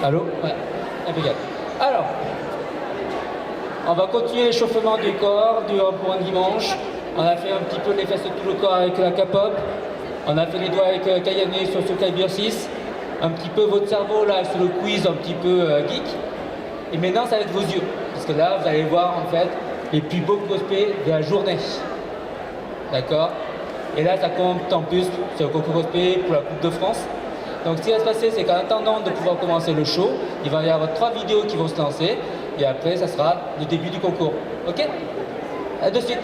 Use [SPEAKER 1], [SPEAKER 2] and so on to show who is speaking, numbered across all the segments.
[SPEAKER 1] Allô? Ouais, impeccable. Alors, on va continuer l'échauffement du corps pour un dimanche. On a fait un petit peu les fesses de tout le corps avec la K-pop. On a fait les doigts avec Kayane sur ce K-exercice. Un petit peu votre cerveau là sur le quiz un petit peu geek. Et maintenant ça va être vos yeux. Parce que là vous allez voir en fait les plus beaux prospects de la journée. D'accord? Et là ça compte en plus sur le concours prospect pour la Coupe de France. Donc ce qui va se passer, c'est qu'en attendant de pouvoir commencer le show, il va y avoir 3 vidéos qui vont se lancer. Et après ça sera le début du concours. Ok? À de suite.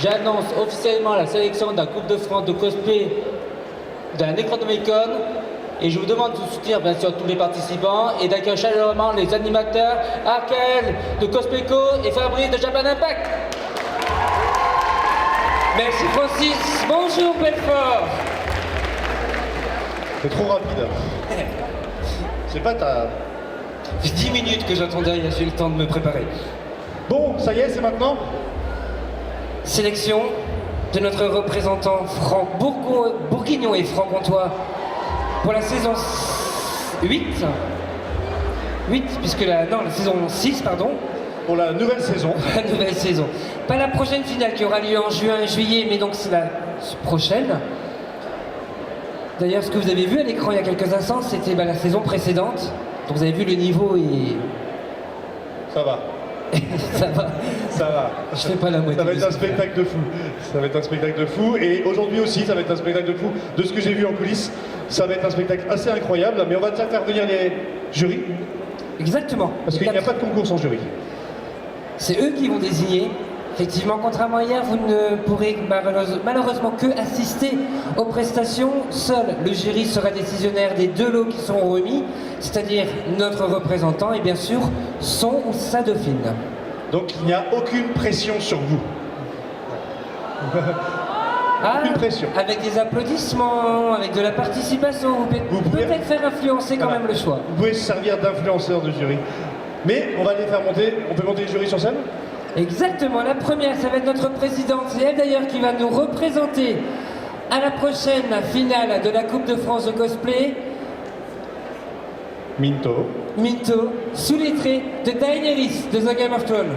[SPEAKER 1] j'annonce officiellement la sélection de la Coupe de France de cosplay de la Necronomicon. Et je vous demande de soutenir bien sûr tous les participants et d'accueillir chaleureusement les animateurs Arkel de Cosplayco et Fabrice de Japan Impact.
[SPEAKER 2] Merci Francis. Bonjour Belfort.
[SPEAKER 3] C'est trop rapide. C'est pas ta...
[SPEAKER 2] 10 minutes que j'attendais, j'ai eu le temps de me préparer.
[SPEAKER 3] Bon, ça y est, c'est maintenant.
[SPEAKER 2] Sélection de notre représentant bourguignon et franc-comtois pour la saison 8. 8, puisque la saison 6, pardon.
[SPEAKER 3] Pour la nouvelle saison.
[SPEAKER 2] La nouvelle saison. Pas la prochaine finale qui aura lieu en juin et juillet, mais donc c'est la prochaine. D'ailleurs, ce que vous avez vu à l'écran il y a quelques instants, c'était la saison précédente. Donc vous avez vu le niveau et...
[SPEAKER 3] Ça va.
[SPEAKER 2] Ça va.
[SPEAKER 3] Ça va.
[SPEAKER 2] Je fais pas la moitié.
[SPEAKER 3] Ça va être un spectacle de fou. Ça va être un spectacle de fou. Et aujourd'hui aussi, ça va être un spectacle de fou. De ce que j'ai vu en coulisses, ça va être un spectacle assez incroyable. Mais on va déjà faire venir les jurys.
[SPEAKER 2] Exactement.
[SPEAKER 3] Parce qu'il n'y a pas de concours sans jury.
[SPEAKER 2] C'est eux qui vont désigner. Effectivement, contrairement à hier, vous ne pourrez malheureusement que assister aux prestations. Seul le jury sera décisionnaire des 2 lots qui seront remis, c'est-à-dire notre représentant et bien sûr son ou sa dauphine.
[SPEAKER 3] Donc il n'y a aucune pression sur vous. Aucune pression.
[SPEAKER 2] Avec des applaudissements, avec de la participation, vous pouvez peut-être faire influencer quand même le choix.
[SPEAKER 3] Vous pouvez se servir d'influenceur de jury. Mais on va les faire monter. On peut monter les jurys sur scène?
[SPEAKER 2] Exactement, la première, ça va être notre présidente, c'est elle d'ailleurs qui va nous représenter à la prochaine finale de la Coupe de France de cosplay.
[SPEAKER 3] Minto.
[SPEAKER 2] Minto, sous les traits de Daenerys de The Game of Thrones.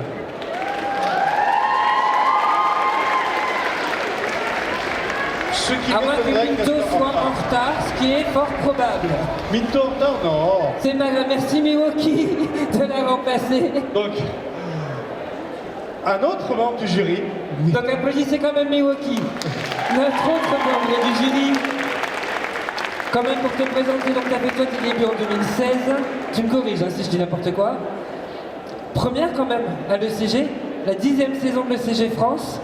[SPEAKER 3] Ce qui
[SPEAKER 2] À moins que
[SPEAKER 3] m'étonnerait
[SPEAKER 2] Minto
[SPEAKER 3] qu'elle
[SPEAKER 2] soit en retard, ce qui est fort probable.
[SPEAKER 3] Minto en retard? Non.
[SPEAKER 2] C'est merci Milwaukee de la remplacer.
[SPEAKER 3] Donc, un autre membre du jury.
[SPEAKER 2] Donc applaudissez quand même Milwaukee. Notre autre membre du jury. Quand même pour te présenter, donc t'as fait toi tes débuts en 2016. Tu me corriges hein, si je dis n'importe quoi. Première quand même à l'ECG, la 10e saison de l'ECG France.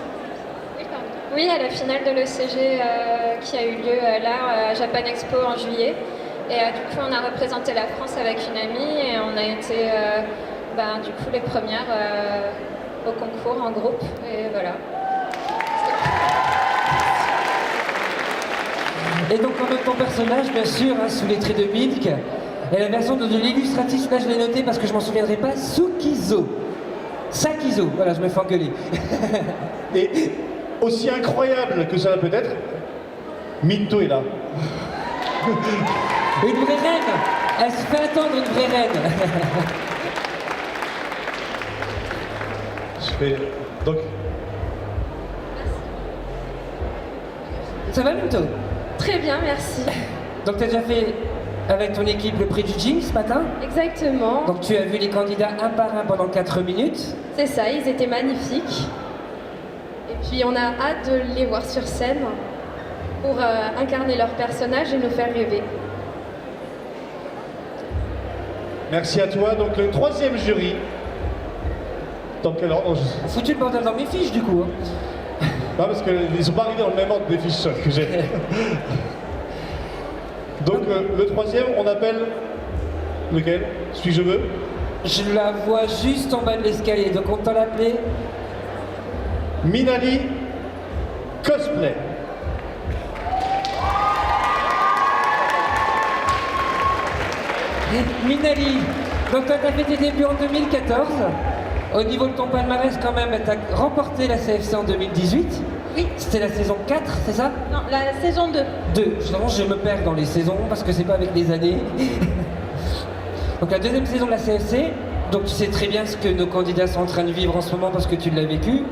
[SPEAKER 4] Oui, à la finale de l'ECG qui a eu lieu là à Japan Expo en juillet. Et du coup, on a représenté la France avec une amie et on a été du coup les premières au concours en groupe. Et voilà.
[SPEAKER 2] Et donc en même ton personnage, bien sûr, hein, sous les traits de Milk, et la version de l'illustratrice, là je l'ai noté parce que je m'en souviendrai pas, Sukizo. Sakizo, voilà, je me fais engueuler.
[SPEAKER 3] Et aussi incroyable que cela peut être, Minto est là.
[SPEAKER 2] Une vraie reine. Elle se fait attendre, une vraie reine.
[SPEAKER 3] Je fais... Donc...
[SPEAKER 2] Ça va, Minto?
[SPEAKER 4] Très bien, merci.
[SPEAKER 2] Donc tu as déjà fait avec ton équipe le prix du Jean ce matin?
[SPEAKER 4] Exactement.
[SPEAKER 2] Donc tu as vu les candidats un par un pendant 4 minutes?
[SPEAKER 4] C'est ça, ils étaient magnifiques. Et puis on a hâte de les voir sur scène pour incarner leur personnage et nous faire rêver.
[SPEAKER 3] Merci à toi. Donc le 3e jury. Dans quel ordre?
[SPEAKER 2] Foutu le bordel dans mes fiches du coup. Hein.
[SPEAKER 3] Non, parce qu'ils sont pas arrivés dans le même ordre des fiches que j'ai. Donc le 3e, on appelle... Lequel? Celui que je veux?
[SPEAKER 2] Je la vois juste en bas de l'escalier, donc on t'a l'appelé
[SPEAKER 3] Minali Cosplay.
[SPEAKER 2] Minali. Donc toi t'as fait tes débuts en 2014. Au niveau de ton palmarès quand même, t'as remporté la CFC en 2018.
[SPEAKER 4] Oui.
[SPEAKER 2] C'était la saison 4, c'est ça?
[SPEAKER 4] Non, la saison 2.
[SPEAKER 2] 2. Justement, je me perds dans les saisons parce que c'est pas avec les années. Donc la 2e saison de la CFC. Donc tu sais très bien ce que nos candidats sont en train de vivre en ce moment parce que tu l'as vécu.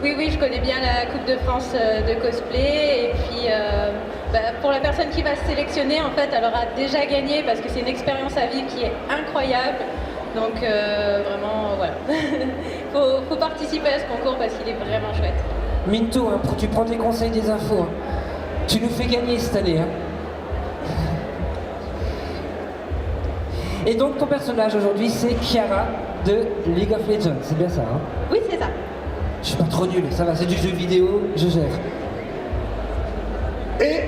[SPEAKER 4] Oui, oui, je connais bien la Coupe de France de cosplay. Et puis, pour la personne qui va se sélectionner, en fait, elle aura déjà gagné parce que c'est une expérience à vivre qui est incroyable. Donc, vraiment, voilà. faut participer à ce concours parce qu'il est vraiment chouette.
[SPEAKER 2] Minto, hein, tu prends des conseils, des infos. Hein. Tu nous fais gagner cette année. Hein. Et donc, ton personnage aujourd'hui, c'est Kiara de League of Legends. C'est bien ça, hein?
[SPEAKER 4] Oui, c'est ça.
[SPEAKER 2] Je suis pas trop nul, ça va, c'est du jeu vidéo, je gère.
[SPEAKER 3] Et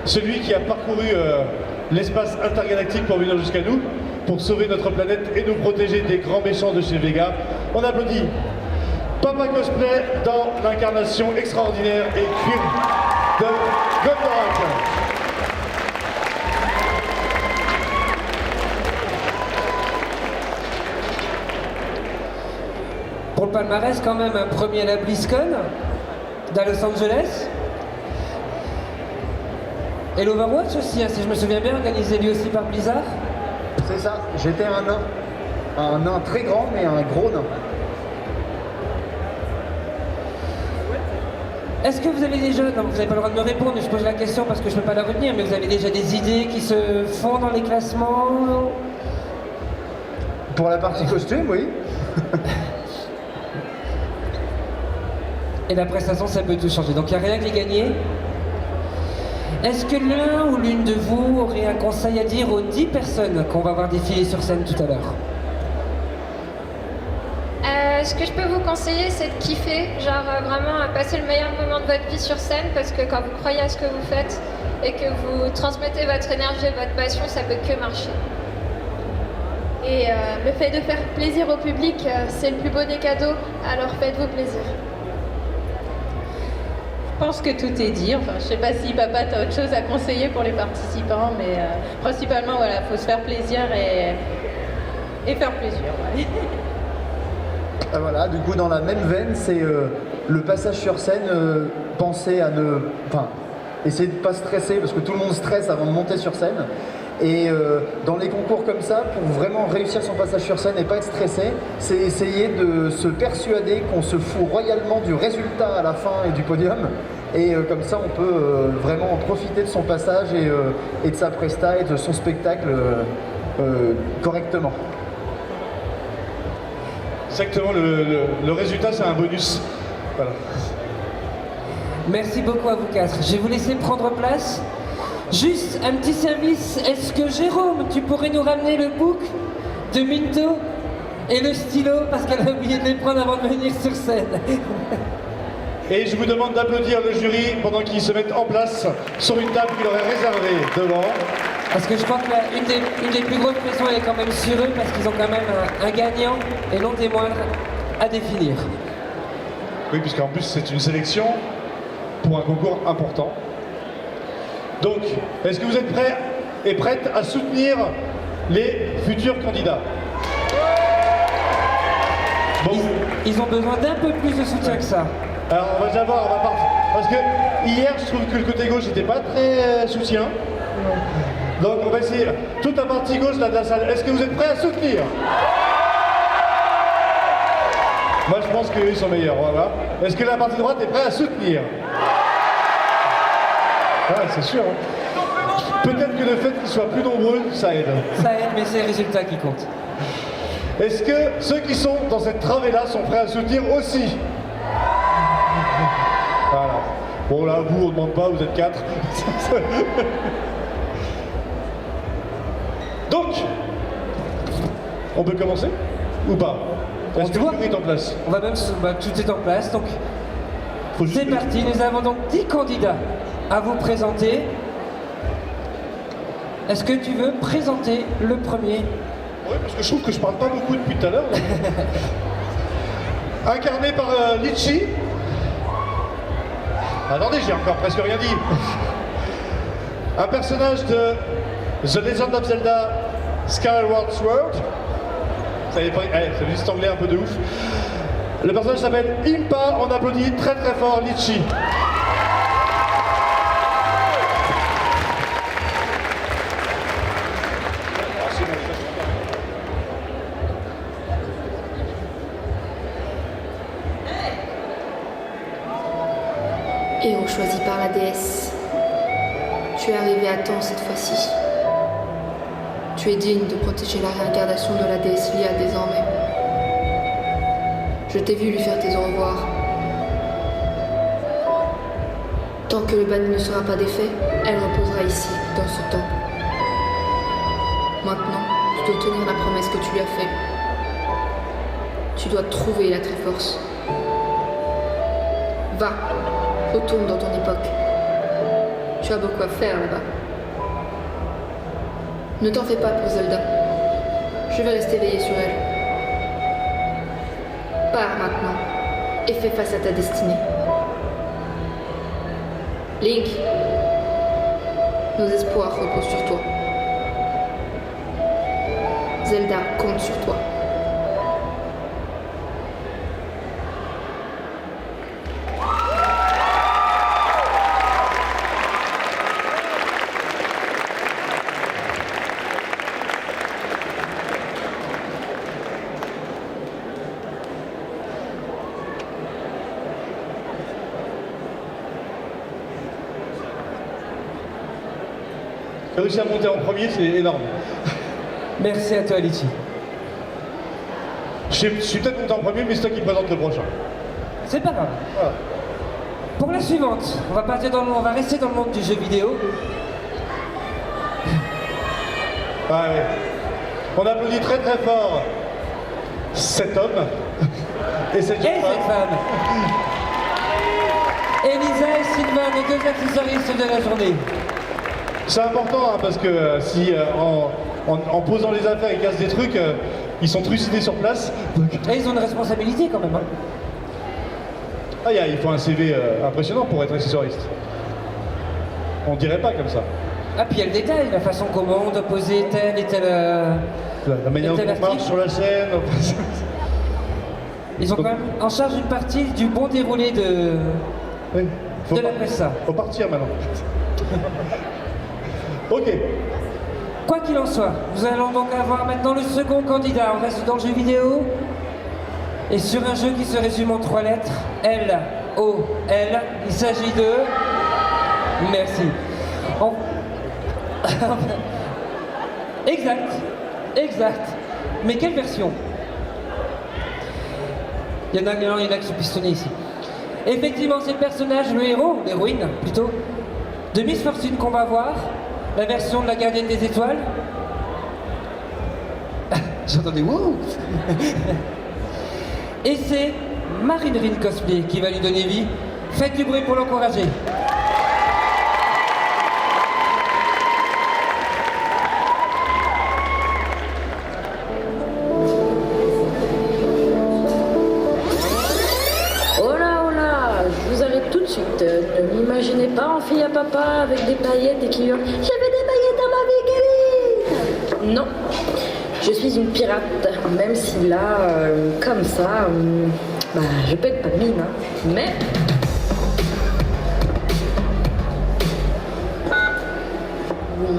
[SPEAKER 3] celui qui a parcouru l'espace intergalactique pour venir jusqu'à nous, pour sauver notre planète et nous protéger des grands méchants de chez Vega. On applaudit Papa Cosplay dans l'incarnation extraordinaire et cuir de Goldorak.
[SPEAKER 2] Pour le palmarès, quand même, un premier à la BlizzCon, à Los Angeles. Et l'Overwatch aussi, hein, si je me souviens bien, organisé lui aussi par Blizzard.
[SPEAKER 5] C'est ça, j'étais un nain. Un nain très grand, mais un gros nain.
[SPEAKER 2] Est-ce que vous avez déjà, non vous n'avez pas le droit de me répondre, mais je pose la question parce que je ne peux pas la retenir, mais vous avez déjà des idées qui se font dans les classements?
[SPEAKER 5] Pour la partie costume, oui.
[SPEAKER 2] Et la prestation, ça peut tout changer. Donc il n'y a rien qui est gagné. Est-ce que l'un ou l'une de vous aurait un conseil à dire aux 10 personnes qu'on va voir défiler sur scène tout à l'heure?
[SPEAKER 6] Ce que je peux vous conseiller, c'est de kiffer, genre vraiment passer le meilleur moment de votre vie sur scène, parce que quand vous croyez à ce que vous faites et que vous transmettez votre énergie et votre passion, ça peut que marcher.
[SPEAKER 4] Et le fait de faire plaisir au public, c'est le plus beau des cadeaux, alors faites-vous plaisir. Je pense que tout est dit. Enfin, je sais pas si papa t'as autre chose à conseiller pour les participants, mais principalement, voilà, faut se faire plaisir et faire plaisir. Ouais.
[SPEAKER 5] Voilà, du coup, dans la même veine, c'est le passage sur scène, penser à ne... Enfin, essayer de ne pas stresser, parce que tout le monde stresse avant de monter sur scène. Et dans les concours comme ça, pour vraiment réussir son passage sur scène et pas être stressé, c'est essayer de se persuader qu'on se fout royalement du résultat à la fin et du podium. Et comme ça, on peut vraiment profiter de son passage et de sa presta et de son spectacle correctement.
[SPEAKER 3] Exactement, le résultat, c'est un bonus. Voilà.
[SPEAKER 2] Merci beaucoup à vous quatre. Je vais vous laisser prendre place. Juste un petit service. Est-ce que Jérôme, tu pourrais nous ramener le book de Minto et le stylo parce qu'elle a oublié de les prendre avant de venir sur scène.
[SPEAKER 3] Et je vous demande d'applaudir le jury pendant qu'ils se mettent en place sur une table qu'il aurait réservée devant.
[SPEAKER 2] Parce que je crois que une des plus grosses pressions elle est quand même sur eux parce qu'ils ont quand même un gagnant et non des moindres à définir.
[SPEAKER 3] Oui, puisqu'en plus c'est une sélection pour un concours important. Donc, est-ce que vous êtes prêts et prêtes à soutenir les futurs candidats? Bon.
[SPEAKER 2] Ils ont besoin d'un peu plus de soutien que ça.
[SPEAKER 3] Alors on va déjà voir, on va partir. Parce que hier je trouve que le côté gauche n'était pas très soutien. Donc on va essayer toute la partie gauche là, de la salle. Est-ce que vous êtes prêts à soutenir? Moi je pense qu'ils sont meilleurs, voilà. Est-ce que la partie droite est prête à soutenir? Ouais, c'est sûr. Hein. Peut-être que le fait qu'ils soient plus nombreux, ça aide.
[SPEAKER 2] Ça aide, mais c'est le résultat qui compte.
[SPEAKER 3] Est-ce que ceux qui sont dans cette travée-là sont prêts à soutenir aussi? Voilà. Bon là, vous, on ne demande pas, vous êtes 4. Donc, on peut commencer? Ou pas? Est-ce que tout est en place?
[SPEAKER 2] On va même... tout est en place, donc... C'est parti, nous avons donc 10 candidats à vous présenter. Est-ce que tu veux présenter le premier?
[SPEAKER 3] Oui, parce que je trouve que je parle pas beaucoup depuis tout à l'heure. Incarné par Litchi. Attendez, j'ai encore presque rien dit. Un personnage de The Legend of Zelda Skyward Sword. Ça y est, c'est juste anglais un peu de ouf. Le personnage s'appelle Impa, on applaudit très très fort Litchi.
[SPEAKER 7] Héros choisi par la déesse. Tu es arrivé à temps cette fois-ci. Tu es digne de protéger la réincarnation de la déesse Lia désormais. Je t'ai vu lui faire tes au revoir. Tant que le banni ne sera pas défait, elle reposera ici, dans ce temple. Maintenant, tu dois tenir la promesse que tu lui as faite. Tu dois trouver la Triforce. Va, retourne dans ton époque. Tu as beaucoup à faire là-bas. Ne t'en fais pas pour Zelda. Je vais rester veillé sur elle. Pars maintenant et fais face à ta destinée. Link, nos espoirs reposent sur toi. Zelda compte sur toi.
[SPEAKER 3] J'ai réussi à monter en premier, c'est énorme.
[SPEAKER 2] Merci à toi, Litchi.
[SPEAKER 3] Je suis peut-être monté en premier, mais c'est toi qui présente le prochain.
[SPEAKER 2] C'est pas grave.
[SPEAKER 3] Voilà.
[SPEAKER 2] Pour la suivante, on va rester dans le monde du jeu vidéo.
[SPEAKER 3] Ah ouais. On applaudit très très fort cet homme et cette
[SPEAKER 2] Et
[SPEAKER 3] jeune
[SPEAKER 2] cette
[SPEAKER 3] femme.
[SPEAKER 2] femme. Elisa et Sylvain, nos deux accessoristes de la journée.
[SPEAKER 3] C'est important hein, parce que si en posant les affaires ils cassent des trucs, ils sont trucidés sur place. Donc...
[SPEAKER 2] Et ils ont une responsabilité quand même. Hein.
[SPEAKER 3] Ah, il faut un CV impressionnant pour être accessoiriste. On dirait pas comme ça.
[SPEAKER 2] Ah, puis il y a le détail, la façon comment on doit poser tel et tel.
[SPEAKER 3] La manière dont
[SPEAKER 2] tel
[SPEAKER 3] on marche
[SPEAKER 2] article.
[SPEAKER 3] sur la scène.
[SPEAKER 2] Ils ont quand même en charge une partie du bon déroulé de
[SPEAKER 3] Oui.
[SPEAKER 2] la pressa.
[SPEAKER 3] Faut partir maintenant. Ok.
[SPEAKER 2] Quoi qu'il en soit, nous allons donc avoir maintenant le second candidat. On reste dans le jeu vidéo. Et sur un jeu qui se résume en 3 lettres, L-O-L, il s'agit de... Merci. Exact. Mais quelle version? Il y en a qui sont pistonnés ici. Effectivement, c'est le personnage, le héros, l'héroïne plutôt, de Miss Fortune qu'on va voir, la version de la gardienne des étoiles. J'entendais wouh. Et c'est Marine Rin Cosplay qui va lui donner vie. Faites du bruit pour l'encourager.
[SPEAKER 8] Oh là, je vous arrête tout de suite. Ne m'imaginez pas en fille à papa avec des paillettes et qui hurle « J'avais des paillettes dans ma vie, Kevin !» Non, je suis une pirate, même si là, comme ça, je pète pas de mine, hein. Mais...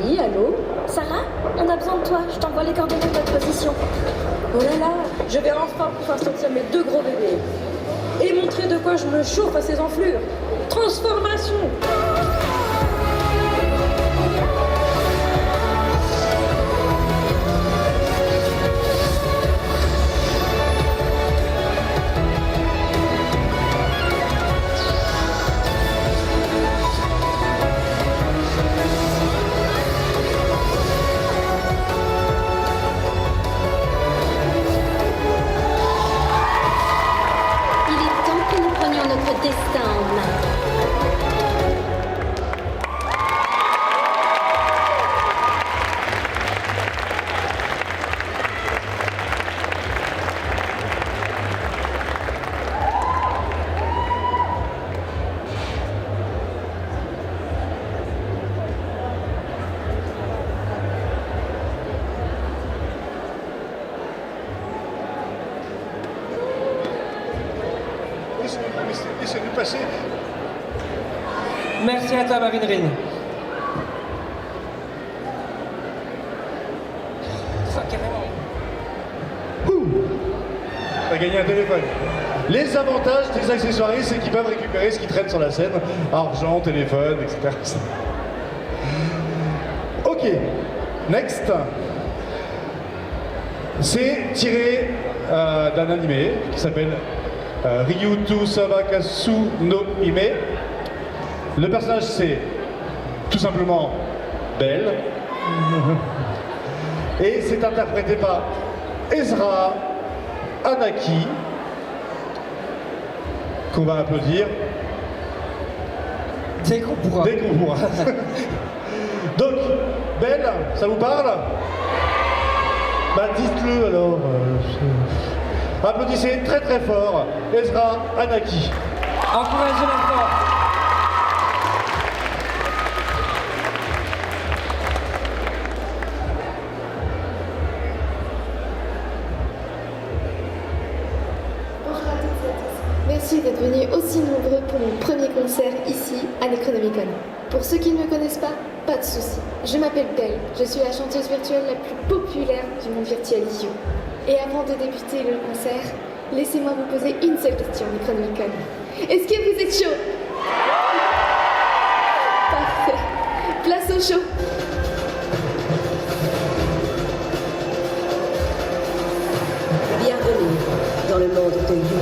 [SPEAKER 8] Oui, allô?
[SPEAKER 9] Sarah, on a besoin de toi. Je t'envoie les coordonnées de notre position.
[SPEAKER 8] Oh là là, je vais enfin pouvoir sortir mes 2 gros bébés. Et montrer de quoi je me chauffe à ces enflures. Transformation!
[SPEAKER 9] Il est temps que nous prenions notre destin en main.
[SPEAKER 3] Laissez-nous passer.
[SPEAKER 2] Merci à toi, Marine Rin. Ça, carrément.
[SPEAKER 3] T'as gagné un téléphone. Les avantages des accessoiristes, c'est qu'ils peuvent récupérer ce qui traîne sur la scène. Argent, téléphone, etc. Ok, next. C'est tiré d'un animé qui s'appelle Ryutu Sabakasu no Hime. Le personnage, c'est tout simplement Belle. Et c'est interprété par Ezra Anaki, qu'on va applaudir
[SPEAKER 2] Dès qu'on pourra.
[SPEAKER 3] Dès qu'on pourra. Donc, Belle, ça vous parle? Bah dites-le alors. Applaudissez très très fort Ezra Anaki.
[SPEAKER 2] Encouragez-la fort.
[SPEAKER 7] Bonjour à toutes et à tous. Merci d'être venus aussi nombreux pour mon premier concert ici à Necronomicon. Pour ceux qui ne me connaissent pas de soucis. Je m'appelle Belle, je suis la chanteuse virtuelle la plus populaire du monde virtuel IU. Et avant de débuter le concert, laissez-moi vous poser une seule question, Necronomicon. Est-ce que vous êtes chaud? Parfait. Place au show.
[SPEAKER 10] Bienvenue dans le monde de You.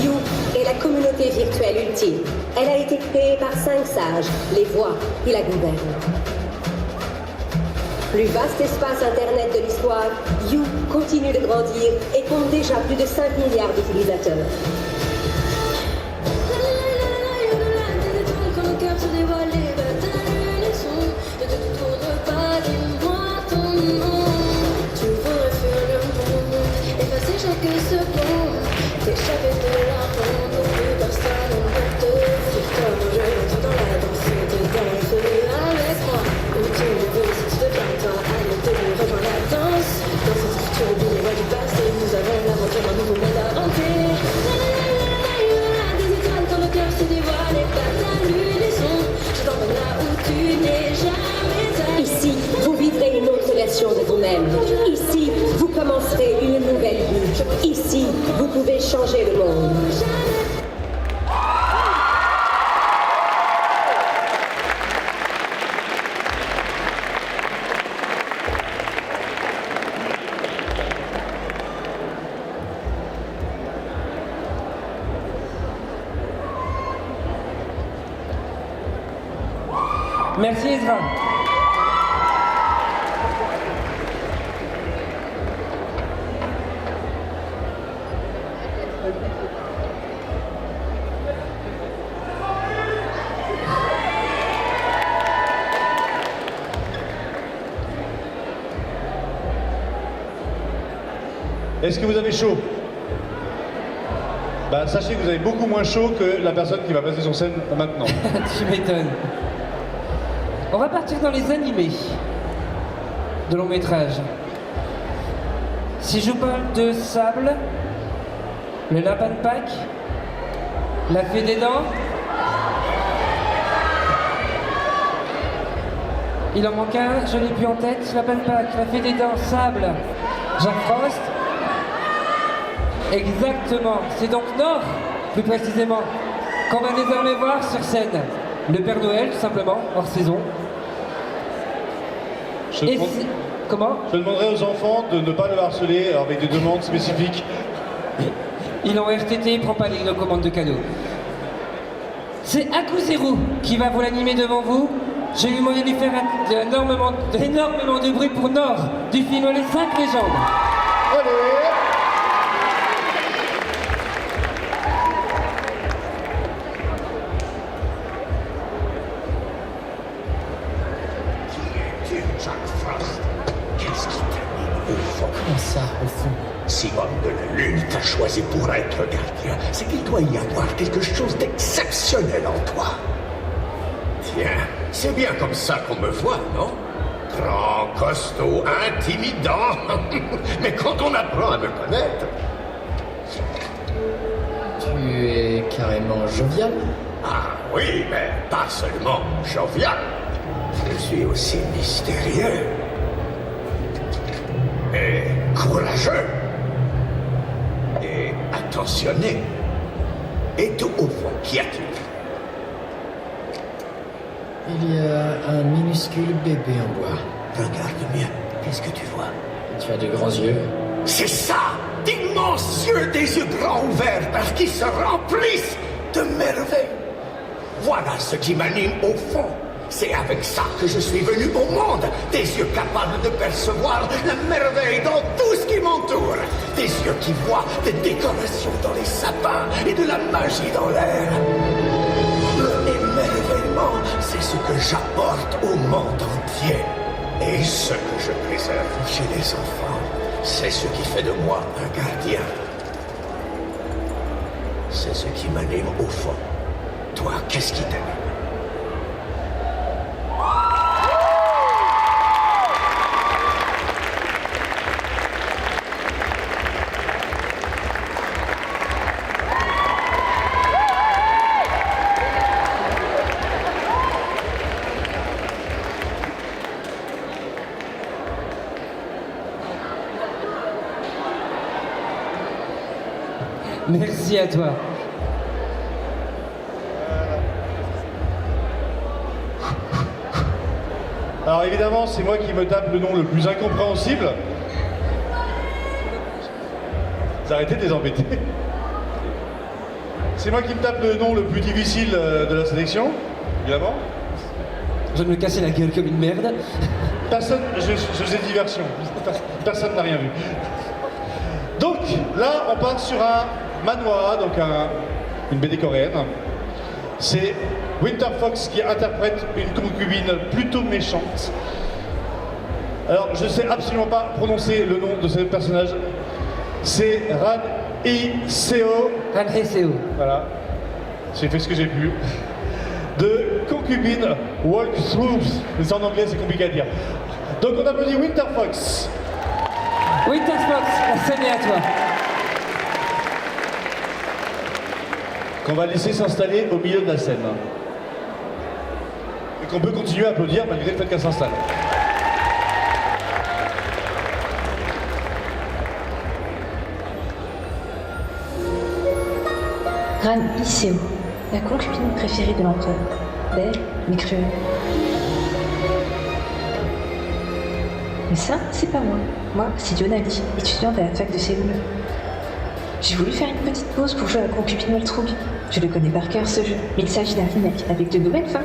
[SPEAKER 10] You est la communauté virtuelle ultime. Elle a été créée par 5 sages, les voix qui la gouvernent. Plus vaste espace internet de l'histoire, You continue de grandir et compte déjà plus de 5 milliards d'utilisateurs.
[SPEAKER 9] T'échapper de la honte, plus personne ne te suit. Toi, je rentre dans la danse, te danse avec moi. Où tu le veux, si tu deviens toi, allez, te rejoins la danse. Dans cette structure oubliée, les voix du passé, nous avons l'aventure d'un nouveau monde à hanter. Des étoiles quand le cœur se dévoile et pas ta lunaison. Je t'emmène là où tu n'es jamais allé.
[SPEAKER 10] Ici, vous vivrez une autre version de vous-même. Ici, vous commencerez une nouvelle vie. Ici, vous pouvez changer le monde.
[SPEAKER 2] Merci Ezra.
[SPEAKER 3] Est-ce que vous avez chaud? Bah, sachez que vous avez beaucoup moins chaud que la personne qui va passer sur scène maintenant.
[SPEAKER 2] Tu m'étonnes. On va partir dans les animés de long métrage. Si je vous parle de Sable, le lapin de Pâques, la fée des dents, il en manque un, je l'ai plus en tête, lapin de Pâques, la fée des dents, Sable, Jack Frost. Exactement, c'est donc Nord, plus précisément, qu'on va désormais voir sur scène. Le Père Noël, tout simplement, hors saison. Comment?
[SPEAKER 3] Je demanderai aux enfants de ne pas le harceler avec des demandes spécifiques.
[SPEAKER 2] Il est en RTT, il prend pas les commandes de cadeaux. C'est Akuzeru qui va vous l'animer devant vous. J'ai eu moyen de lui faire énormément de bruit pour Nord, du film Les 5 légendes.
[SPEAKER 3] Allez!
[SPEAKER 11] Jack Frost, qu'est-ce qui t'a mis au fond? Comment ça, au fond? Si homme de la Lune t'a choisi pour être gardien, c'est qu'il doit y avoir quelque chose d'exceptionnel en toi. Tiens, c'est bien comme ça qu'on me voit, non? Grand, costaud, intimidant. Mais quand on apprend à me connaître...
[SPEAKER 12] Tu es carrément jovial?
[SPEAKER 11] Ah oui, mais pas seulement jovial. Je suis aussi mystérieux et courageux et attentionné. Et tout au fond, qu'y a-t-il?
[SPEAKER 12] Il y a un minuscule bébé en bois.
[SPEAKER 11] Regarde bien, qu'est-ce que tu vois?
[SPEAKER 12] Tu as de grands yeux.
[SPEAKER 11] C'est ça! D'immenses yeux, des yeux grands ouverts parce qu'ils se remplissent de merveilles. Voilà ce qui m'anime au fond. C'est avec ça que je suis venu au monde. Des yeux capables de percevoir la merveille dans tout ce qui m'entoure. Des yeux qui voient des décorations dans les sapins et de la magie dans l'air. sentiment, c'est ce que j'apporte au monde entier. Et ce que je préserve chez les enfants, c'est ce qui fait de moi un gardien. C'est ce qui m'anime au fond. Toi, qu'est-ce qui t'anime?
[SPEAKER 2] Merci à toi.
[SPEAKER 3] Alors évidemment, c'est moi qui me tape le nom le plus incompréhensible. Vous arrêtez de les embêter. C'est moi qui me tape le nom le plus difficile de la sélection, évidemment.
[SPEAKER 2] Je vais me casser la gueule comme une merde.
[SPEAKER 3] Personne, je faisais diversion. Personne n'a rien vu. Donc là, on part sur un manhwa, donc une BD coréenne. C'est Winter Fox qui interprète une concubine plutôt méchante. Alors, je ne sais absolument pas prononcer le nom de ce personnage. C'est Ran Hee-seo.
[SPEAKER 2] Ran Hee-seo.
[SPEAKER 3] Voilà. J'ai fait ce que j'ai pu. De concubine Walkthrough. Mais c'est en anglais, c'est compliqué à dire. Donc, on applaudit Winter Fox.
[SPEAKER 2] Winter Fox, la scène est à toi.
[SPEAKER 3] Qu'on va laisser s'installer au milieu de la scène. Et qu'on peut continuer à applaudir malgré le fait qu'elle s'installe.
[SPEAKER 13] Ran Hee-seo, la concubine préférée de l'empereur. Belle, mais cruelle. Mais ça, c'est pas moi. Moi, c'est Yonali, étudiante à la fac de Séoul. J'ai voulu faire une petite pause pour jouer à la concubine Waltrug. Je le connais par cœur ce jeu, mais il s'agit d'un remake avec de nouvelles fins.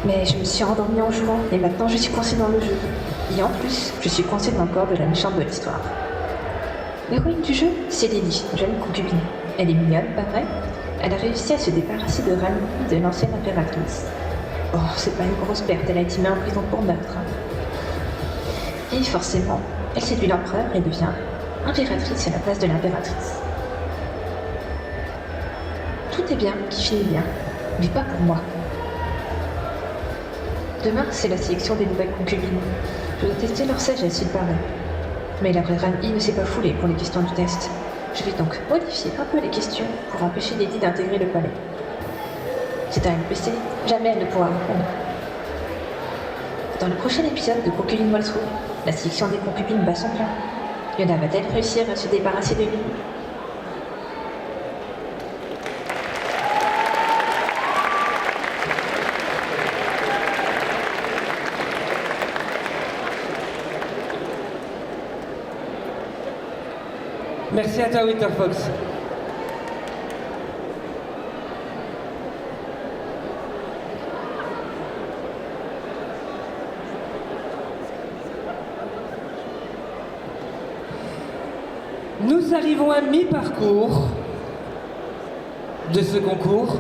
[SPEAKER 13] Mais je me suis endormie en jouant, et maintenant je suis coincée dans le jeu. Et en plus, je suis coincée dans le corps de la méchante de l'histoire. L'héroïne du jeu, c'est Lily, jeune concubine. Elle est mignonne, pas vrai? Elle a réussi à se débarrasser de Ran, de l'ancienne impératrice. Oh, c'est pas une grosse perte, elle a été mise en prison pour meurtre. Et forcément, elle séduit l'empereur et devient impératrice à la place de l'impératrice. Tout est bien qui finit bien, mais pas pour moi. Demain, c'est la sélection des nouvelles concubines. Je dois tester leur sagesse, il paraît. Mais la vraie Ran Hee ne s'est pas foulée pour les questions du test. Je vais donc modifier un peu les questions pour empêcher Lily d'intégrer le palais. C'est un NPC, jamais elle ne pourra répondre. Dans le prochain épisode de Concubine Waltrou, la sélection des concubines bat son plein. Yona va-t-elle réussir à se débarrasser de lui?
[SPEAKER 2] Merci à toi, Winter Fox. Nous arrivons à mi-parcours de ce concours.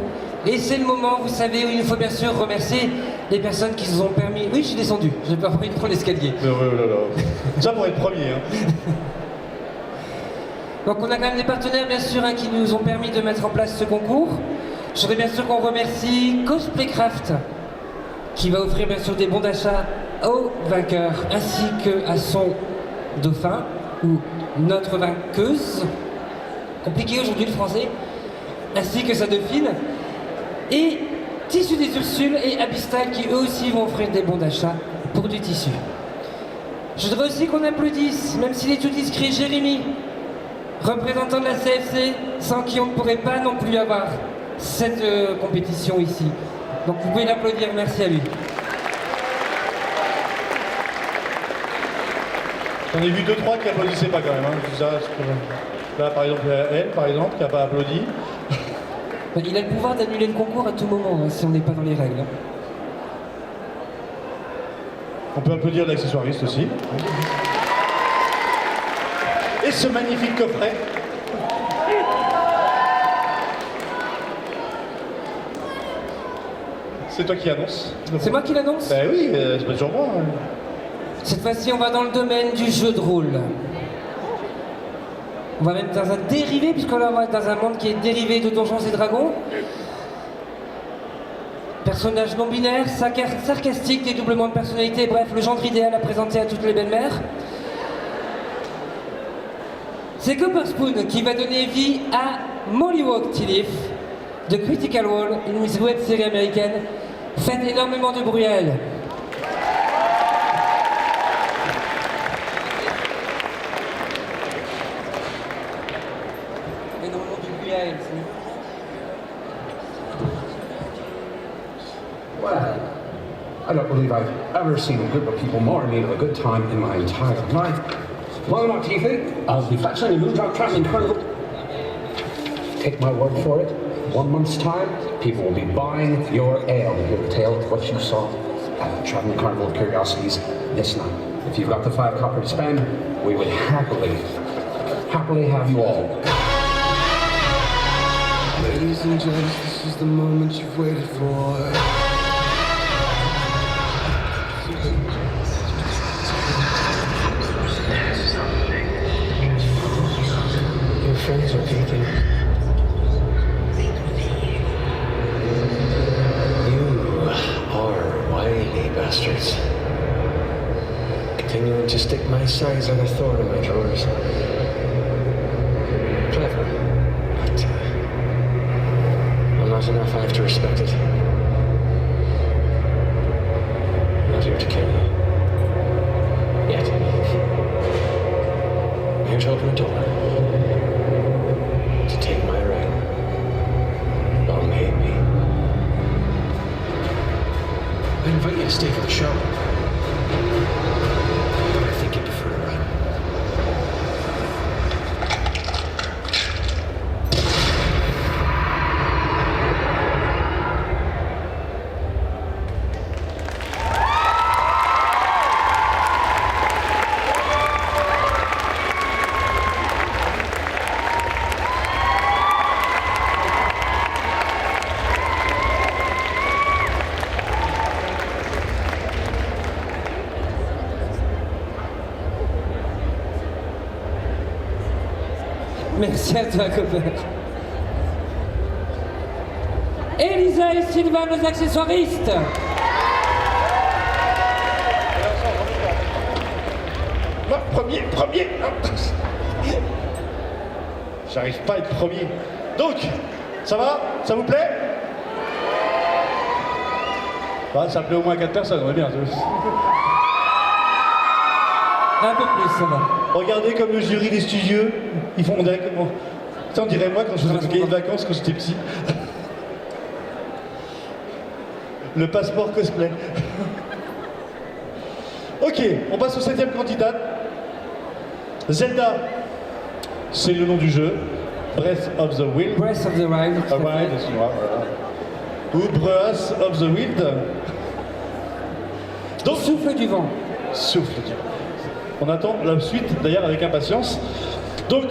[SPEAKER 2] Et c'est le moment, vous savez, où il faut bien sûr remercier les personnes qui nous ont permis... Oui, je suis descendu, j'ai pas envie de prendre l'escalier.
[SPEAKER 3] Oh là là. Ça pour être premier. Hein.
[SPEAKER 2] Donc on a quand même des partenaires, bien sûr, qui nous ont permis de mettre en place ce concours. Je voudrais bien sûr qu'on remercie Cosplaycraft, qui va offrir bien sûr des bons d'achat au vainqueur, ainsi qu'à son dauphin, ou notre vainqueuse, compliqué aujourd'hui le français, ainsi que sa dauphine, et Tissu des Ursules et Abyssal, qui eux aussi vont offrir des bons d'achat pour du tissu. Je voudrais aussi qu'on applaudisse, même s'il est tout discret, Jérémy, représentant de la CFC, sans qui on ne pourrait pas non plus avoir cette compétition ici. Donc vous pouvez l'applaudir, merci à lui.
[SPEAKER 3] J'en ai vu 2-3 qui applaudissaient pas quand même. Hein. Là par exemple, elle par exemple, qui n'a pas applaudi.
[SPEAKER 2] Il a le pouvoir d'annuler le concours à tout moment, hein, si on n'est pas dans les règles. Hein.
[SPEAKER 3] On peut applaudir l'accessoiriste aussi. Et ce magnifique coffret. c'est toi qui annonce.
[SPEAKER 2] C'est moi qui l'annonce?
[SPEAKER 3] Ben oui, c'est pas toujours moi. Hein.
[SPEAKER 2] Cette fois-ci, on va dans le domaine du jeu de rôle. On va même dans un dérivé, puisqu'on va dans un monde qui est dérivé de Donjons et Dragons. Personnage non binaire, sarcastique, dédoublement de personnalité, bref, le genre idéal à présenter à toutes les belles-mères. C'est Copper Spoon qui va donner vie à Mollywog Tilliff de Critical Role, une web série américaine. Faites énormément de bruit à elle. Énormément de bruit à elle,
[SPEAKER 14] Well, I don't believe I've ever seen a group of people more in need of a good time in my entire life. Well, not TV. I'll be fetching a new drug traveling carnival. Take my word for it. 1 month's time, people will be buying your ale to hear the tale of what you saw at the Traveling Carnival of Curiosities this night. If you've got the 5 copper to spend, we would happily have you all.
[SPEAKER 15] Ladies and gents, this is the moment you've waited for. Your friends are peeking. You are wily bastards. Continuing to stick my size like a thorn in my drawers. Clever, but not enough. I have to respect it. I'm not here to kill you. Yet. I'm here to open a door. To take my ring. Long may it be. I invite you to stay for the show. But I think you prefer to run.
[SPEAKER 2] Merci à toi, Copper. Elisa et Sylvain, nos accessoiristes.
[SPEAKER 3] Non, premier. J'arrive pas à être premier. Donc, ça va? Ça vous plaît? Ah, ça plaît au moins à 4 personnes, on est bien.
[SPEAKER 2] Un peu plus, ça va.
[SPEAKER 3] Regardez comme le jury des studieux, ils font directement. Ça, on dirait moi quand je faisais des vacances quand j'étais petit. Le passeport cosplay. Ok, on passe au 7e candidate. Zelda, c'est le nom du jeu. Breath of the Wild.
[SPEAKER 2] Breath of the Wild.
[SPEAKER 3] Excuse-moi, voilà. Ou Breath of the Wild. Donc,
[SPEAKER 2] Souffle du vent.
[SPEAKER 3] Souffle du vent. On attend la suite d'ailleurs avec impatience. Donc,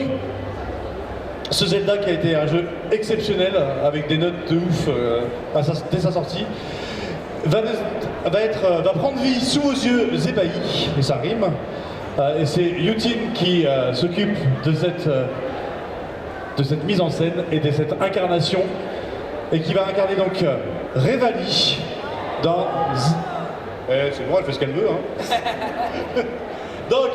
[SPEAKER 3] ce Zelda qui a été un jeu exceptionnel avec des notes de ouf dès sa sortie, va prendre vie sous vos yeux ébahis, et ça rime. Et c'est Yutin qui s'occupe de cette mise en scène et de cette incarnation, et qui va incarner donc Revali dans... c'est bon, elle fait ce qu'elle veut, hein. Donc,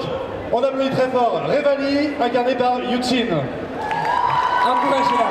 [SPEAKER 3] on applaudit très fort Revali, incarné par Yutin.
[SPEAKER 2] Encouragez-la.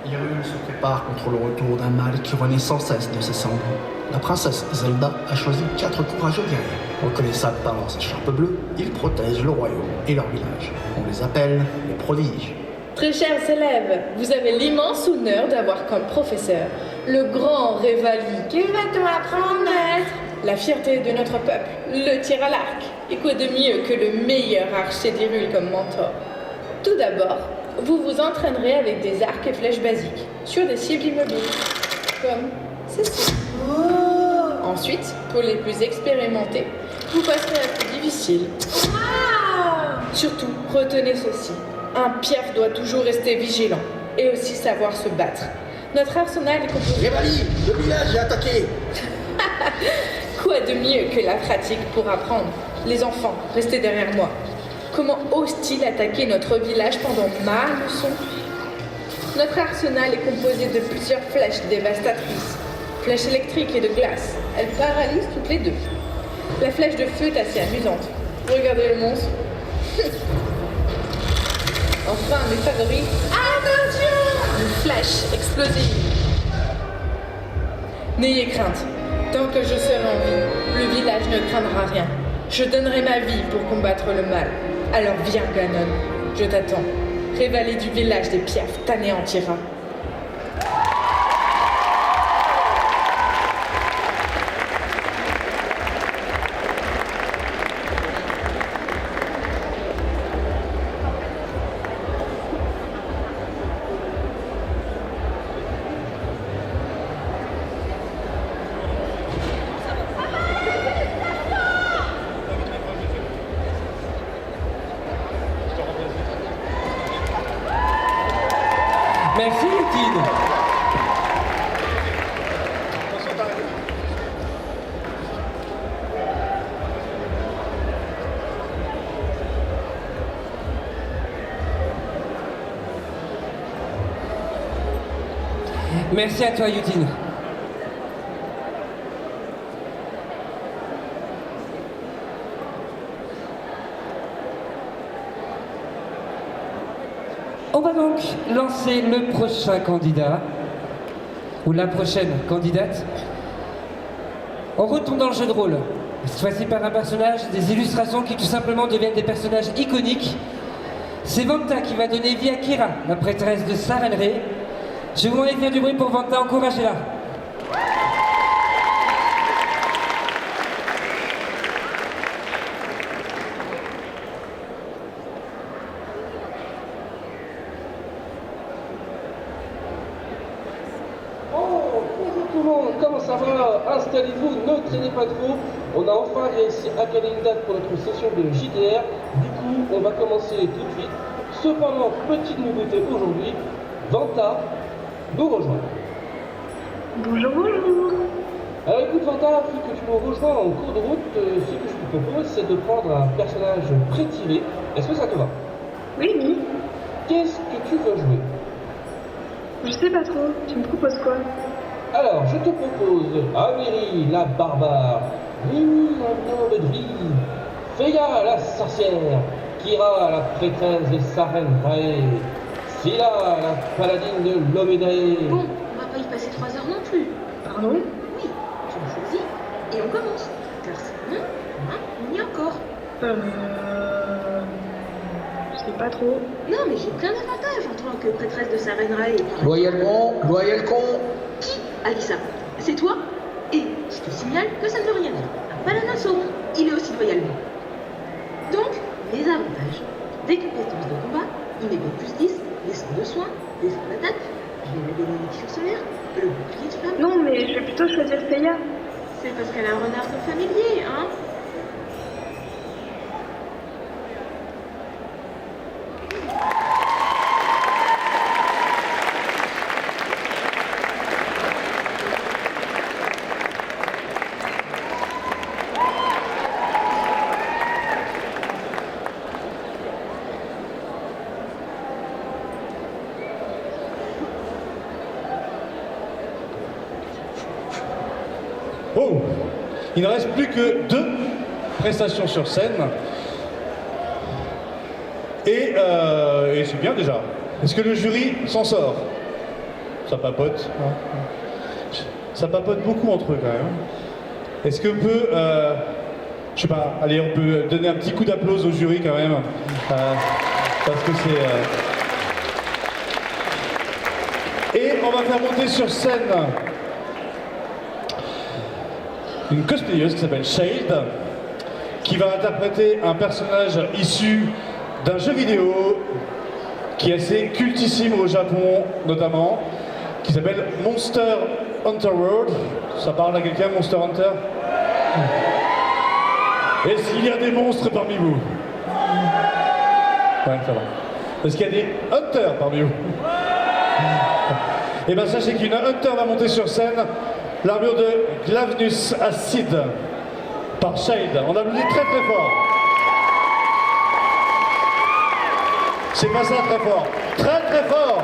[SPEAKER 16] Hyrule se prépare contre le retour d'un mal qui renaît sans cesse de ses cendres. La princesse Zelda a choisi 4 courageux guerriers. Reconnaissables par leurs écharpes bleues, ils protègent le royaume et leur village. On les appelle les prodiges.
[SPEAKER 17] Très chers élèves, vous avez l'immense honneur d'avoir comme professeur le grand Révali. Que va-t-on apprendre, maître? La fierté de notre peuple, le tir à l'arc. Et quoi de mieux que le meilleur archer d'Hyrule comme mentor? Tout d'abord, vous vous entraînerez avec des arcs et flèches basiques, sur des cibles immobiles, comme ceci. Oh. Ensuite, pour les plus expérimentés, vous passerez à la plus difficile. Wow. Surtout, retenez ceci. Un piaf doit toujours rester vigilant, et aussi savoir se battre. Notre arsenal est composé...
[SPEAKER 16] Révali, le village est attaqué.
[SPEAKER 17] Quoi de mieux que la pratique pour apprendre? Les enfants, restez derrière moi. Comment ose-t-il attaquer notre village pendant ma leçon? Notre arsenal est composé de plusieurs flèches dévastatrices. Flèches électriques et de glace. Elles paralysent toutes les deux. La flèche de feu est assez amusante. Regardez le monstre. Enfin, mes favoris. Attention! Une flèche explosive. N'ayez crainte. Tant que je serai en vie, le village ne craindra rien. Je donnerai ma vie pour combattre le mal. Alors viens, Ganon. Je t'attends. Révali du village des Piafs t'anéantira.
[SPEAKER 2] Merci, Yutine. Merci à toi, Yutine. On va donc lancer le prochain candidat, ou la prochaine candidate. On retourne dans le jeu de rôle, cette fois-ci par un personnage, des illustrations qui tout simplement deviennent des personnages iconiques. C'est Vanta qui va donner vie à Kira, la prêtresse de Sarenrae. Je vous demande de faire du bruit pour Vanta, encouragez-la.
[SPEAKER 18] Comment ça va? Installez-vous, ne traînez pas trop. On a enfin réussi à caler une date pour notre session de JDR. Du coup, on va commencer tout de suite. Cependant, petite nouveauté aujourd'hui, Vanta nous rejoint.
[SPEAKER 19] Bonjour, bonjour.
[SPEAKER 18] Alors écoute Vanta, vu que tu nous rejoins en cours de route, ce que je te propose, c'est de prendre un personnage pré-tiré. Est-ce que ça te va?
[SPEAKER 19] Oui, oui.
[SPEAKER 18] Qu'est-ce que tu veux jouer?
[SPEAKER 19] Je sais pas trop. Tu me proposes quoi?
[SPEAKER 18] Alors, je te propose Amiri, la barbare, Mimi, un homme de vie, Feya, la sorcière, Kira, la prêtresse de Sarenrae, Scylla, la paladine de Lomedré.
[SPEAKER 20] Bon, on va pas y passer 3 heures non plus.
[SPEAKER 19] Pardon?
[SPEAKER 20] Oui, tu me choisis et on commence. Car sinon, on y est encore.
[SPEAKER 19] Je sais pas trop.
[SPEAKER 20] Non, mais j'ai plein d'avantages en tant que prêtresse de Sarenrae.
[SPEAKER 16] Loyalement,
[SPEAKER 20] Qui a dit ça? C'est toi? Et je te signale que ça ne veut rien dire. Un paladin sauron, il est aussi loyalement. Donc, les avantages. Des compétences de combat, il met plus 10, des sorts de soins, des sorts d'attaque, j'ai la bénédiction solaire, le bouclier de flamme.
[SPEAKER 19] Non, mais je vais plutôt choisir Feya.
[SPEAKER 20] C'est parce qu'elle a un renard comme familier, hein?
[SPEAKER 3] Oh, il ne reste plus que 2 prestations sur scène. Et c'est bien déjà. Est-ce que le jury s'en sort? Ça papote. Ça papote beaucoup entre eux quand même. Est-ce qu'on peut, je sais pas, allez, on peut donner un petit coup d'applause au jury quand même, parce que c'est... Et on va faire monter sur scène une cosplayeuse qui s'appelle Shade, qui va interpréter un personnage issu d'un jeu vidéo qui est assez cultissime au Japon notamment, qui s'appelle Monster Hunter World. Ça parle à quelqu'un, Monster Hunter? Est-ce qu'il y a des monstres parmi vous? Ouais, ça va. Est-ce qu'il y a des hunters parmi vous? Eh bien sachez qu'une hunter va monter sur scène, l'armure de Glavnus Acid par Shade. On applaudit très très fort. C'est pas ça très fort. Très très fort.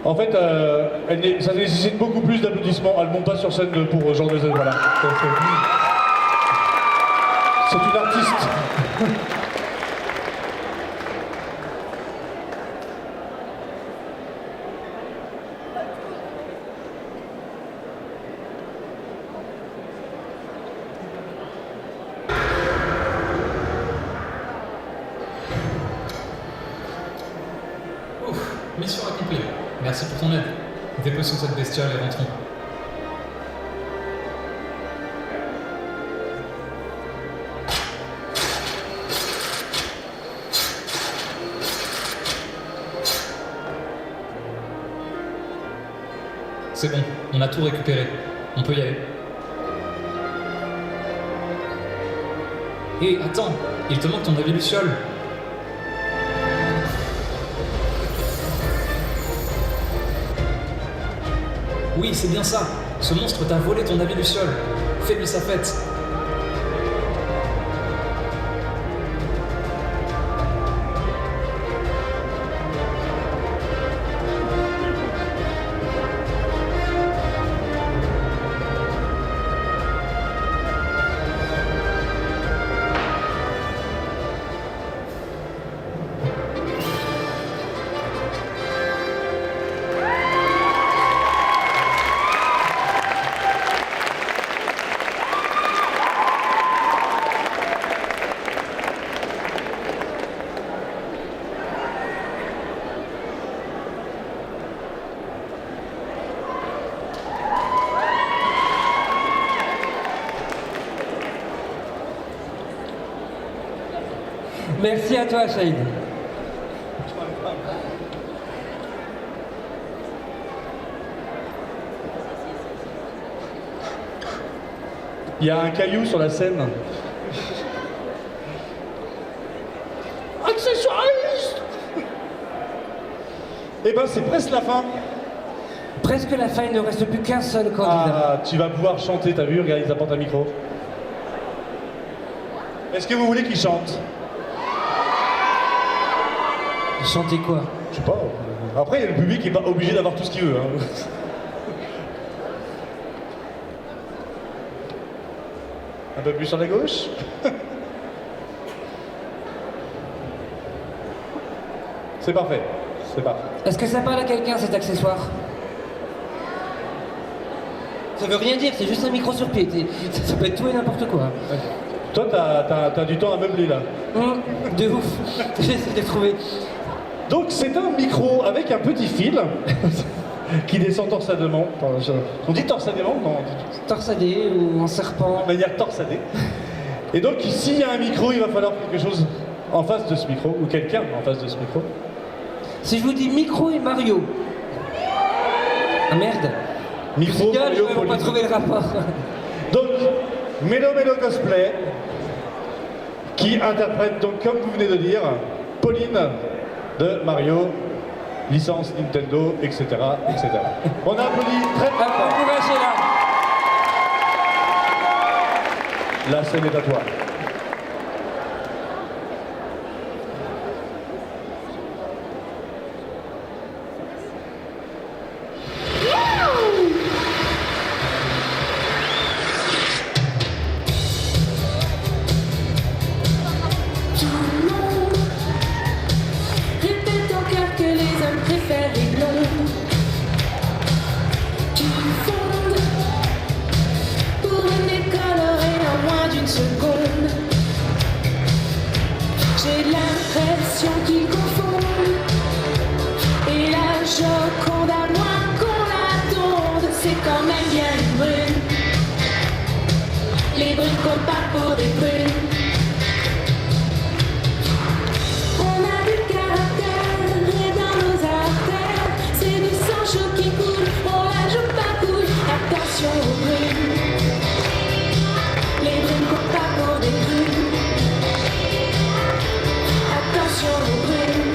[SPEAKER 3] En fait, ça nécessite beaucoup plus d'applaudissements. Elle ne monte pas sur scène pour genre de... Voilà. C'est une artiste.
[SPEAKER 21] Ouf, mission accomplie. Merci pour ton aide. Déposons cette bestiole et rentrons. C'est bon, on a tout récupéré. On peut y aller. Hé, attends, il te manque ton habit luciole. Oui, c'est bien ça. Ce monstre t'a volé ton habit luciole. Fais-lui sa fête.
[SPEAKER 2] Merci à toi, Shade.
[SPEAKER 3] Il y a un caillou sur la scène. Accessoiriste. Eh ben, c'est presque la fin.
[SPEAKER 2] Presque la fin, il ne reste plus qu'un seul candidat.
[SPEAKER 3] Ah, tu vas pouvoir chanter, t'as vu? Regarde, ils apportent un micro. Est-ce que vous voulez qu'il chante?
[SPEAKER 2] Chanter quoi?
[SPEAKER 3] Je sais pas. Après, il y a le public qui n'est pas obligé d'avoir tout ce qu'il veut. Hein. Un peu plus sur la gauche. C'est parfait. C'est parfait.
[SPEAKER 2] Est-ce que ça parle à quelqu'un, cet accessoire? Ça veut rien dire, c'est juste un micro sur pied. Ça peut être tout et n'importe quoi.
[SPEAKER 3] Ouais. Toi, t'as du temps à meubler, là.
[SPEAKER 2] De ouf. J'essaie de trouver.
[SPEAKER 3] Donc, c'est un micro avec un petit fil qui descend torsadément. On dit torsadément? Non.
[SPEAKER 2] Torsadé ou en serpent.
[SPEAKER 3] De manière torsadée. Et donc, s'il y a un micro, il va falloir quelque chose en face de ce micro, ou quelqu'un en face de ce micro.
[SPEAKER 2] Si je vous dis micro et Mario. Ah merde.
[SPEAKER 3] Micro, Mario,
[SPEAKER 2] je vais pas trouver le rapport.
[SPEAKER 3] Donc, Mélo Cosplay, qui interprète, donc, comme vous venez de dire, Pauline de Mario, licence Nintendo, etc., etc. On a applaudi très très fort. La scène est à toi.
[SPEAKER 9] seconde. J'ai l'impression qu'ils confondent. Et la Joconde, à moins qu'on la tonde, c'est quand même bien une brune. Les brunes qu'on part pour des brunes. On a du caractère et dans nos artères, c'est du sang chaud qui coule, on la joue pas cool. Attention aux brunes. Les brunes qu'on part pour des brunes. Attention aux brunes.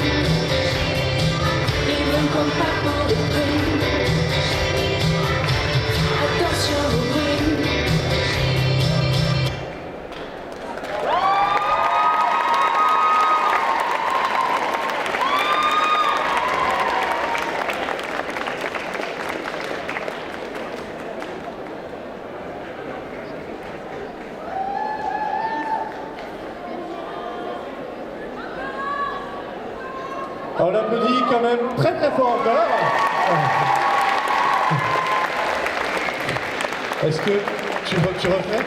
[SPEAKER 9] Les brunes qu'on part pour des brunes. Attention aux brunes.
[SPEAKER 3] On l'applaudit quand même très très fort encore. Est-ce que tu refais?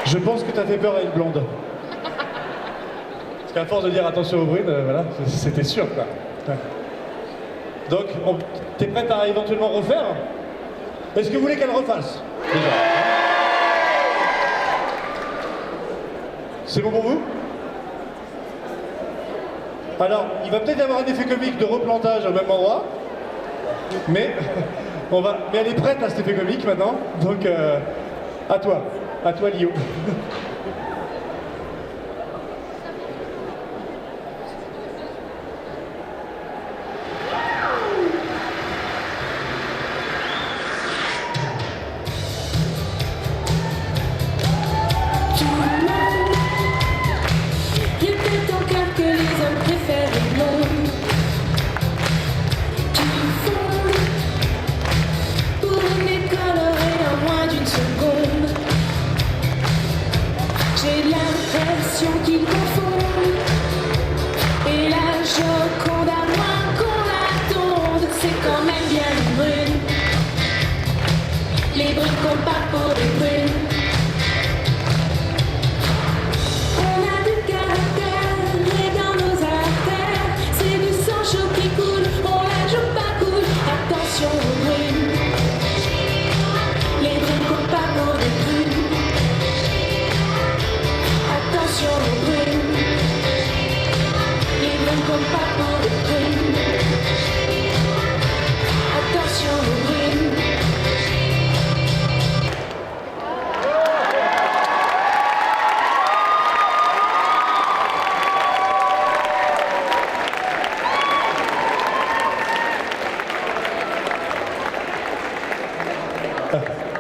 [SPEAKER 3] Je pense que tu as fait peur à une blonde. Parce qu'à force de dire attention aux brunes, voilà, c'était sûr quoi. Ouais. Donc, t'es prête à éventuellement refaire? Est-ce que vous voulez qu'elle refasse? Déjà. C'est bon pour vous? Alors, il va peut-être y avoir un effet comique de replantage au même endroit, mais mais elle est prête à cet effet comique maintenant, donc à toi Lio.
[SPEAKER 9] Qu'ils confondent. Et la Joconde, à moins qu'on la tonde, c'est quand même bien une brune. Les brunes qu'on part pour des brunes. On a du caractère et dans nos artères, c'est du sang chaud qui coule, on la joue pas cool. Attention aux brunes. Les brunes qu'on part pour des brunes. Attention aux brunes. Les brunes qu'on part pour des brunes. Attention aux brunes.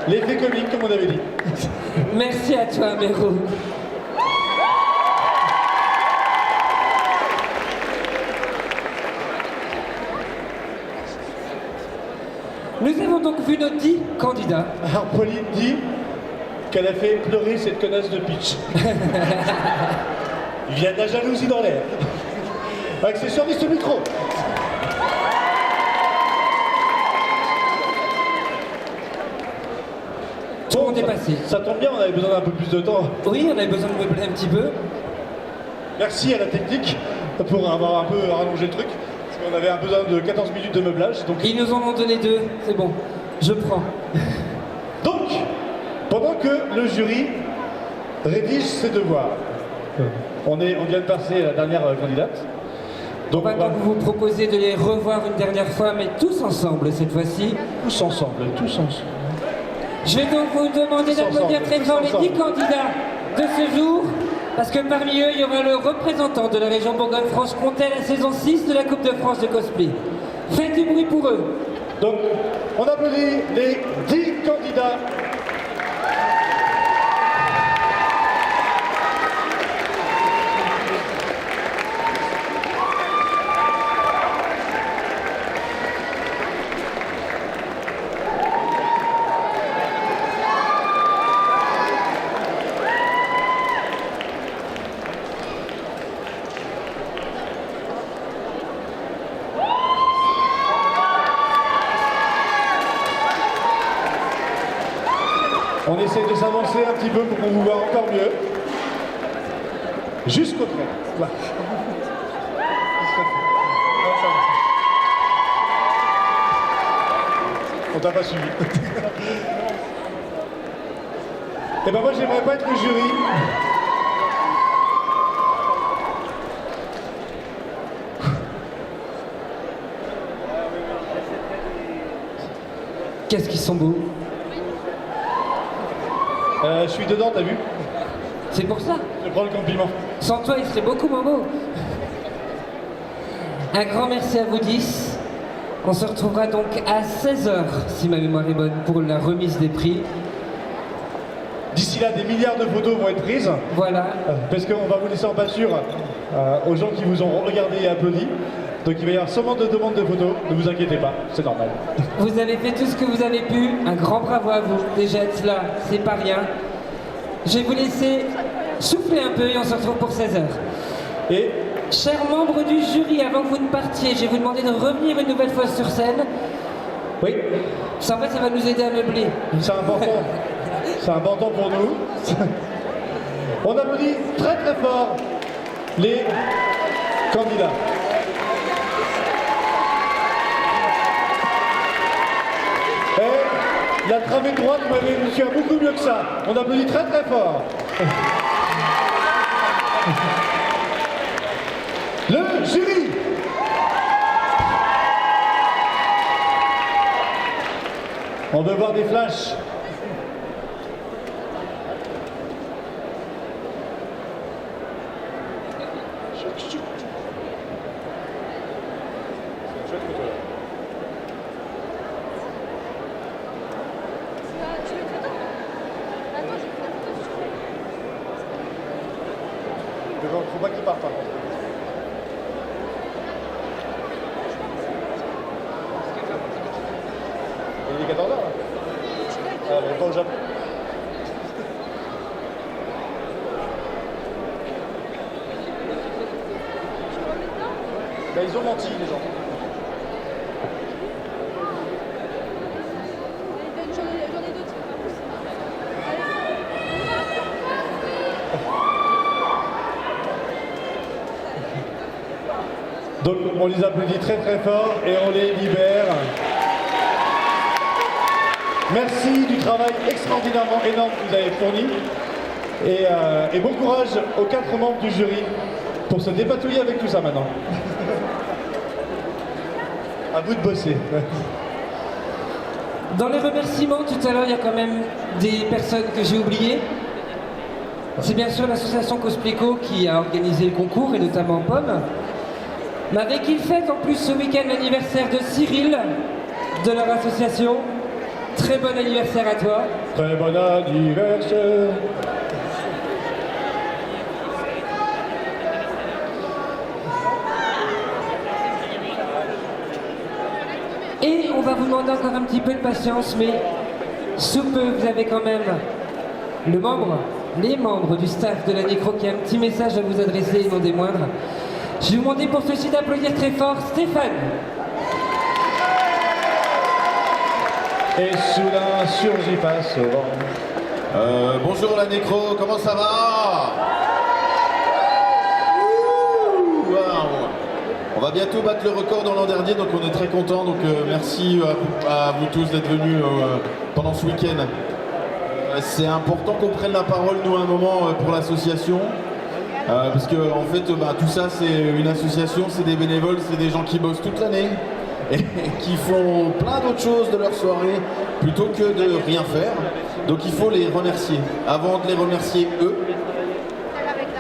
[SPEAKER 3] L'effet comique, comme on avait dit.
[SPEAKER 2] Merci à toi, Méro. Nous avons donc vu nos 10 candidats.
[SPEAKER 3] Alors Pauline dit qu'elle a fait pleurer cette connasse de Peach. Il y a de la jalousie dans l'air. Accessoiriste ce micro.
[SPEAKER 2] Tout le monde est passé.
[SPEAKER 3] Ça tombe bien, on avait besoin d'un peu plus de temps.
[SPEAKER 2] Oui, on avait besoin de meubler un petit peu.
[SPEAKER 3] Merci à la technique pour avoir un peu rallongé le truc. Parce qu'on avait besoin de 14 minutes de meublage. Donc...
[SPEAKER 2] Ils nous en ont donné 2, c'est bon. Je prends.
[SPEAKER 3] Donc, pendant que le jury rédige ses devoirs, on vient de passer à la dernière candidate.
[SPEAKER 2] Donc on va donc vous proposer de les revoir une dernière fois, mais tous ensemble cette fois-ci.
[SPEAKER 3] Tous ensemble, tous ensemble.
[SPEAKER 2] Je vais donc vous demander d'applaudir très fort les 10 candidats de ce jour, parce que parmi eux, il y aura le représentant de la région Bourgogne-Franche-Comté à la saison 6 de la Coupe de France de cosplay. Faites du bruit pour eux.
[SPEAKER 3] Donc, on applaudit les 10 candidats. essaie de s'avancer un petit peu pour qu'on vous voit encore mieux. Jusqu'au trait. Voilà. On t'a pas suivi. Et ben moi j'aimerais pas être le jury.
[SPEAKER 2] Qu'est-ce qu'ils sont beaux.
[SPEAKER 3] Je suis dedans, t'as vu?
[SPEAKER 2] C'est pour ça.
[SPEAKER 3] Je prends le compliment.
[SPEAKER 2] Sans toi, il serait beaucoup moins beau. Un grand merci à vous 10. On se retrouvera donc à 16h, si ma mémoire est bonne, pour la remise des prix.
[SPEAKER 3] D'ici là, des milliards de photos vont être prises.
[SPEAKER 2] Voilà.
[SPEAKER 3] Parce qu'on va vous laisser en pâture aux gens qui vous ont regardé et applaudi. Donc il va y avoir sûrement de demandes de photos. Ne vous inquiétez pas, c'est normal.
[SPEAKER 2] Vous avez fait tout ce que vous avez pu. Un grand bravo à vous. Déjà être là, c'est pas rien. Je vais vous laisser souffler un peu et on se retrouve pour 16h.
[SPEAKER 3] Et
[SPEAKER 2] chers membres du jury, avant que vous ne partiez, je vais vous demander de revenir une nouvelle fois sur scène.
[SPEAKER 3] Oui.
[SPEAKER 2] Ça, en fait, ça va nous aider à meubler.
[SPEAKER 3] C'est important. C'est important pour nous. On applaudit très très fort les candidats. Et la travée droite m'avait réussi à beaucoup mieux que ça. On applaudit très très fort. Le jury. On veut voir des flashs. Faut pas qu'il parte par contre. Il est 14h là. Ah, mais pas au Japon. Ben, ils ont menti les gens. Donc on les applaudit très très fort et on les libère. Merci du travail extraordinairement énorme que vous avez fourni. Et bon courage aux 4 membres du jury pour se dépatouiller avec tout ça maintenant. À vous de bosser.
[SPEAKER 2] Dans les remerciements, tout à l'heure, il y a quand même des personnes que j'ai oubliées. C'est bien sûr l'association Cosplayco qui a organisé le concours, et notamment Pomme. Mais avec qui il fête en plus ce week-end l'anniversaire de Cyril, de leur association. Très bon anniversaire à toi.
[SPEAKER 3] Très bon anniversaire.
[SPEAKER 2] Et on va vous demander encore un petit peu de patience, mais sous peu, vous avez quand même les membres du staff de la Nécro qui a un petit message à vous adresser, non des moindres. Je vais vous demander pour ceci d'applaudir très fort Stéphane.
[SPEAKER 3] Et soudain surgit passe au vent.
[SPEAKER 1] Bonjour la Nécro, comment ça va? Ouh, wow. On va bientôt battre le record dans l'an dernier, donc on est très contents. Donc merci à vous tous d'être venus pendant ce week-end. C'est important qu'on prenne la parole, nous, un moment pour l'association. Parce que en fait, tout ça, c'est une association, c'est des bénévoles, c'est des gens qui bossent toute l'année et qui font plein d'autres choses de leur soirée plutôt que de rien faire. Donc il faut les remercier. Avant de les remercier eux,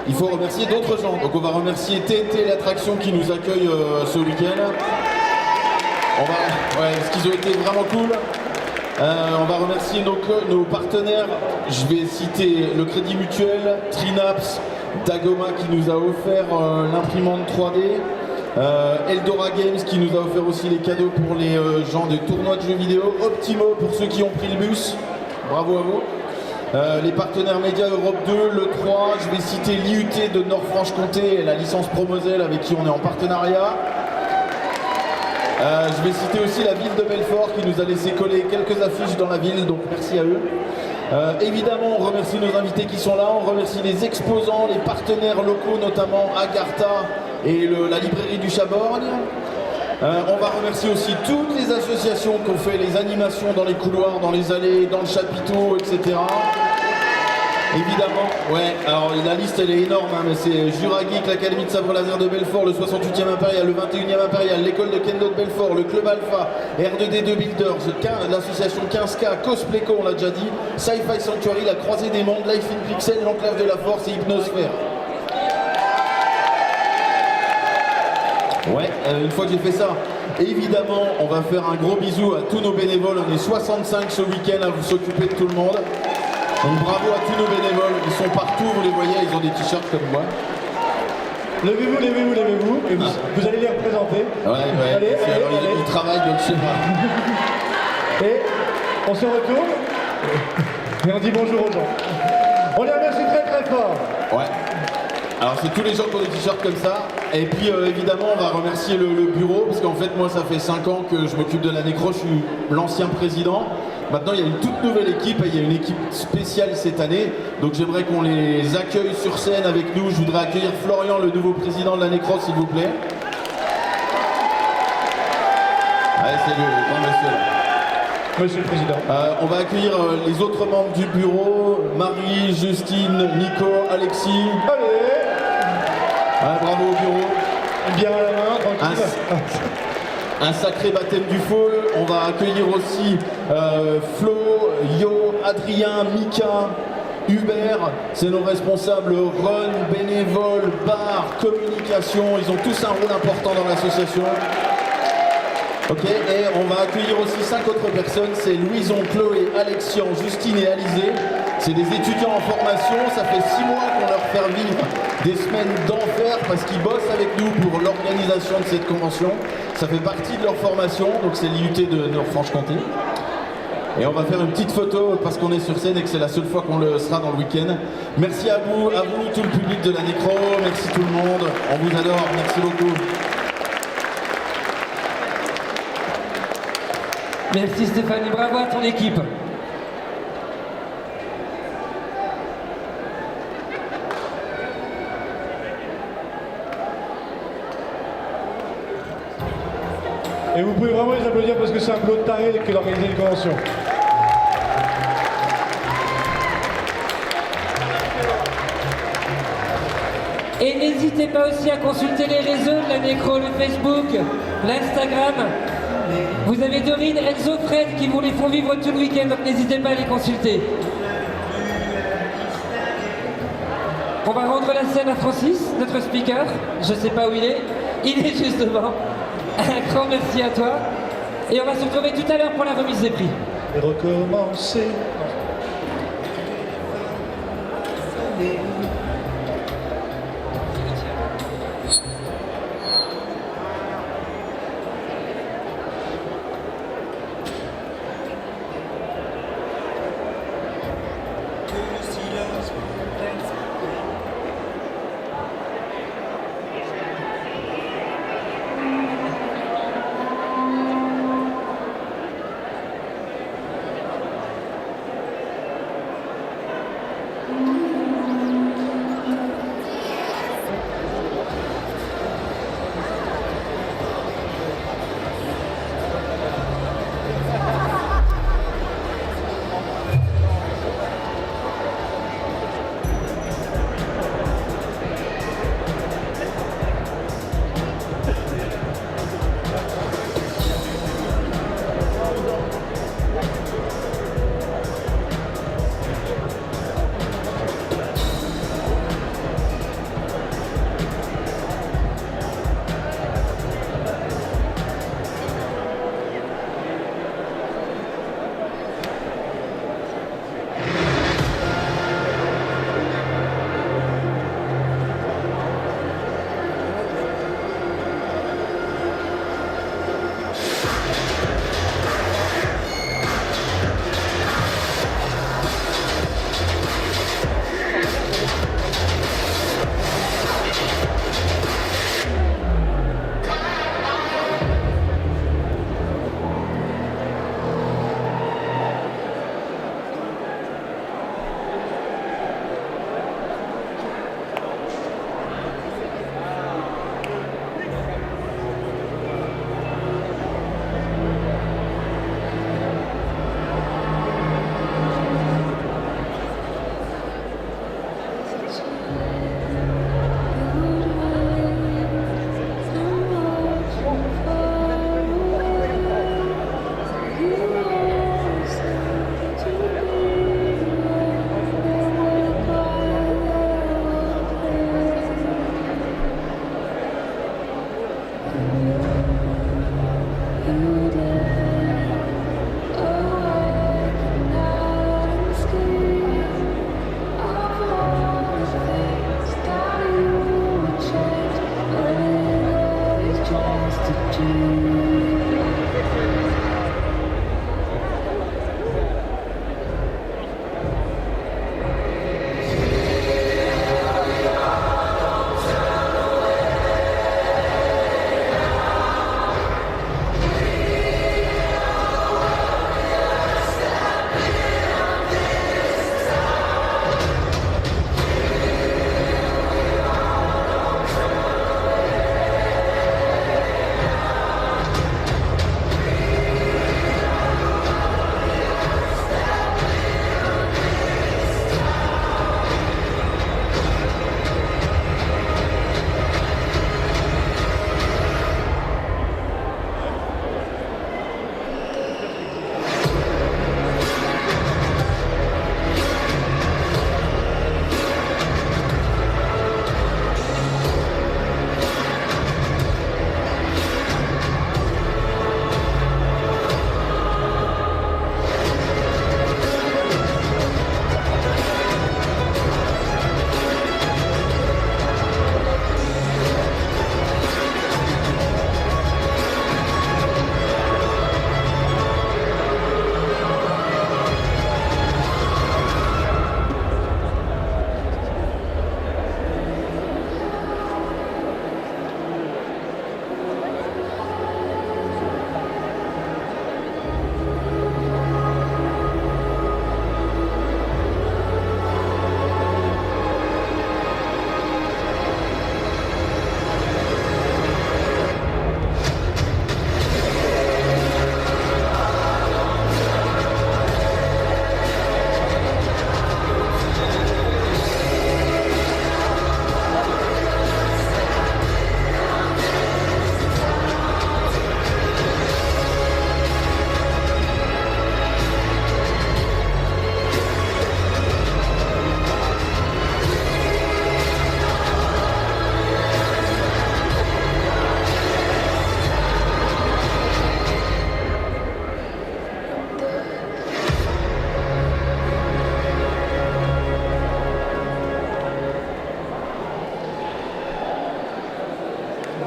[SPEAKER 1] il faut remercier d'autres gens. Donc on va remercier TNT, l'attraction qui nous accueille ce week-end. Parce qu'ils ont été vraiment cool. On va remercier nos partenaires. Je vais citer le Crédit Mutuel, Trinaps, Dagoma qui nous a offert l'imprimante 3D, Eldora Games qui nous a offert aussi les cadeaux pour les gens des tournois de jeux vidéo, Optimo pour ceux qui ont pris le bus, bravo à vous. Les partenaires médias Europe 2, le 3, je vais citer l'IUT de Nord-Franche-Comté et la licence Promosel avec qui on est en partenariat. Je vais citer aussi la ville de Belfort qui nous a laissé coller quelques affiches dans la ville, donc merci à eux. Évidemment, on remercie nos invités qui sont là, on remercie les exposants, les partenaires locaux, notamment Agartha et la librairie du Chaborgne. On va remercier aussi toutes les associations qui ont fait les animations dans les couloirs, dans les allées, dans le chapiteau, etc. Évidemment, ouais, alors la liste elle est énorme, hein, mais c'est Jurageek, l'Académie de Sabre-Laser de Belfort, le 68e Impérial, le 21e Impérial, l'école de Kendo de Belfort, le Club Alpha, R2D2 Builders, l'association 15K, Cosplayco, on l'a déjà dit, Sci-Fi Sanctuary, la Croisée des Mondes, Life in Pixel, l'Enclave de la Force et Hypnosphère. Ouais, une fois que j'ai fait ça, évidemment, on va faire un gros bisou à tous nos bénévoles. On est 65 ce week-end à vous s'occuper de tout le monde. Donc bravo à tous nos bénévoles. Ils sont partout, vous les voyez, ils ont des t-shirts comme moi.
[SPEAKER 3] Levez-vous, levez-vous, levez-vous. Et vous allez les représenter.
[SPEAKER 1] Ouais,
[SPEAKER 3] allez,
[SPEAKER 1] alors, ils travaillent, donc je sais pas.
[SPEAKER 3] Et on se retourne et on dit bonjour aux gens. On les remercie très très fort.
[SPEAKER 1] Ouais. Alors c'est tous les gens qui ont des t-shirts comme ça. Et puis évidemment on va remercier le bureau, parce qu'en fait moi ça fait 5 ans que je m'occupe de la Nécro, je suis l'ancien président. Maintenant il y a une toute nouvelle équipe, et il y a une équipe spéciale cette année. Donc j'aimerais qu'on les accueille sur scène avec nous. Je voudrais accueillir Florian, le nouveau président de la Nécro, s'il vous plaît. Ouais, c'est le grand monsieur.
[SPEAKER 3] Monsieur le Président.
[SPEAKER 1] On va accueillir les autres membres du bureau, Marie, Justine, Nico, Alexis.
[SPEAKER 3] Allez.
[SPEAKER 1] Ouais, bravo au bureau.
[SPEAKER 3] Bien à la main, tranquille.
[SPEAKER 1] Un sacré baptême du fall. On va accueillir aussi Flo, Yo, Adrien, Mika, Hubert. C'est nos responsables run, bénévoles, bar, communication. Ils ont tous un rôle important dans l'association. Ok, et on va accueillir aussi 5 autres personnes. C'est Louison, Chloé, Alexian, Justine et Alizé. C'est des étudiants en formation. Ça fait 6 mois qu'on leur fait vivre des semaines d'enfer parce qu'ils bossent avec nous pour l'organisation de cette convention. Ça fait partie de leur formation, donc c'est l'IUT de Nord-Franche-Comté. Et on va faire une petite photo parce qu'on est sur scène et que c'est la seule fois qu'on le sera dans le week-end. Merci à vous, tout le public de la Nécro. Merci tout le monde. On vous adore. Merci beaucoup.
[SPEAKER 2] Merci Stéphanie, bravo à ton équipe.
[SPEAKER 3] Et vous pouvez vraiment les applaudir parce que c'est un boulot de taré que d'organiser une convention.
[SPEAKER 2] Et n'hésitez pas aussi à consulter les réseaux de la Nécro, le Facebook, l'Instagram. Vous avez Dorine, Enzo, Fred qui vous les font vivre tout le week-end, donc n'hésitez pas à les consulter. On va rendre la scène à Francis, notre speaker. Je sais pas où il est juste devant. Un grand merci à toi. Et on va se retrouver tout à l'heure pour la remise des prix.
[SPEAKER 3] Et recommencer.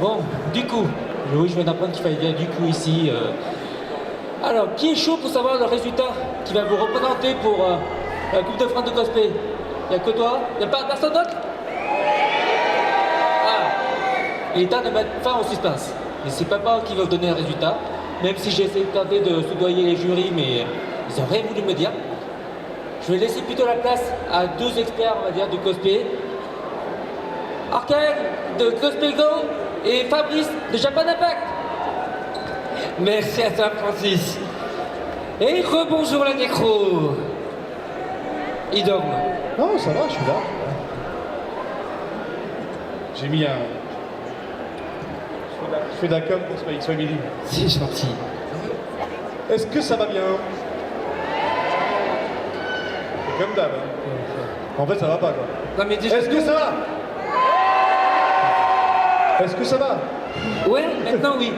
[SPEAKER 2] Bon, du coup, oui, je viens d'apprendre qu'il fallait dire du coup ici. Alors, qui est chaud pour savoir le résultat qui va vous représenter pour la Coupe de France de cosplay? Il n'y a que toi? Il n'y a pas personne d'autre? Ah, il est temps de mettre fin au suspense. Et c'est papa qui va vous donner un résultat, même si j'ai essayé de tenter de soudoyer les jurys, mais ils n'ont rien voulu me dire. Je vais laisser plutôt la place à deux experts, on va dire, du cosplay. Arcade de Cosplay Go et Fabrice de Japan Impact. Merci à toi, Francis. Et rebonjour la nécro. Il dort.
[SPEAKER 3] Non, ça va, je suis là. J'ai mis un... Je fais de la com pour Spikes Family.
[SPEAKER 2] C'est gentil.
[SPEAKER 3] Est-ce que ça va bien? C'est comme d'hab. Hein. En fait, ça va pas, quoi.
[SPEAKER 2] Non, mais déjà...
[SPEAKER 3] Est-ce que ça va? Est-ce que ça va?
[SPEAKER 2] Ouais, maintenant oui.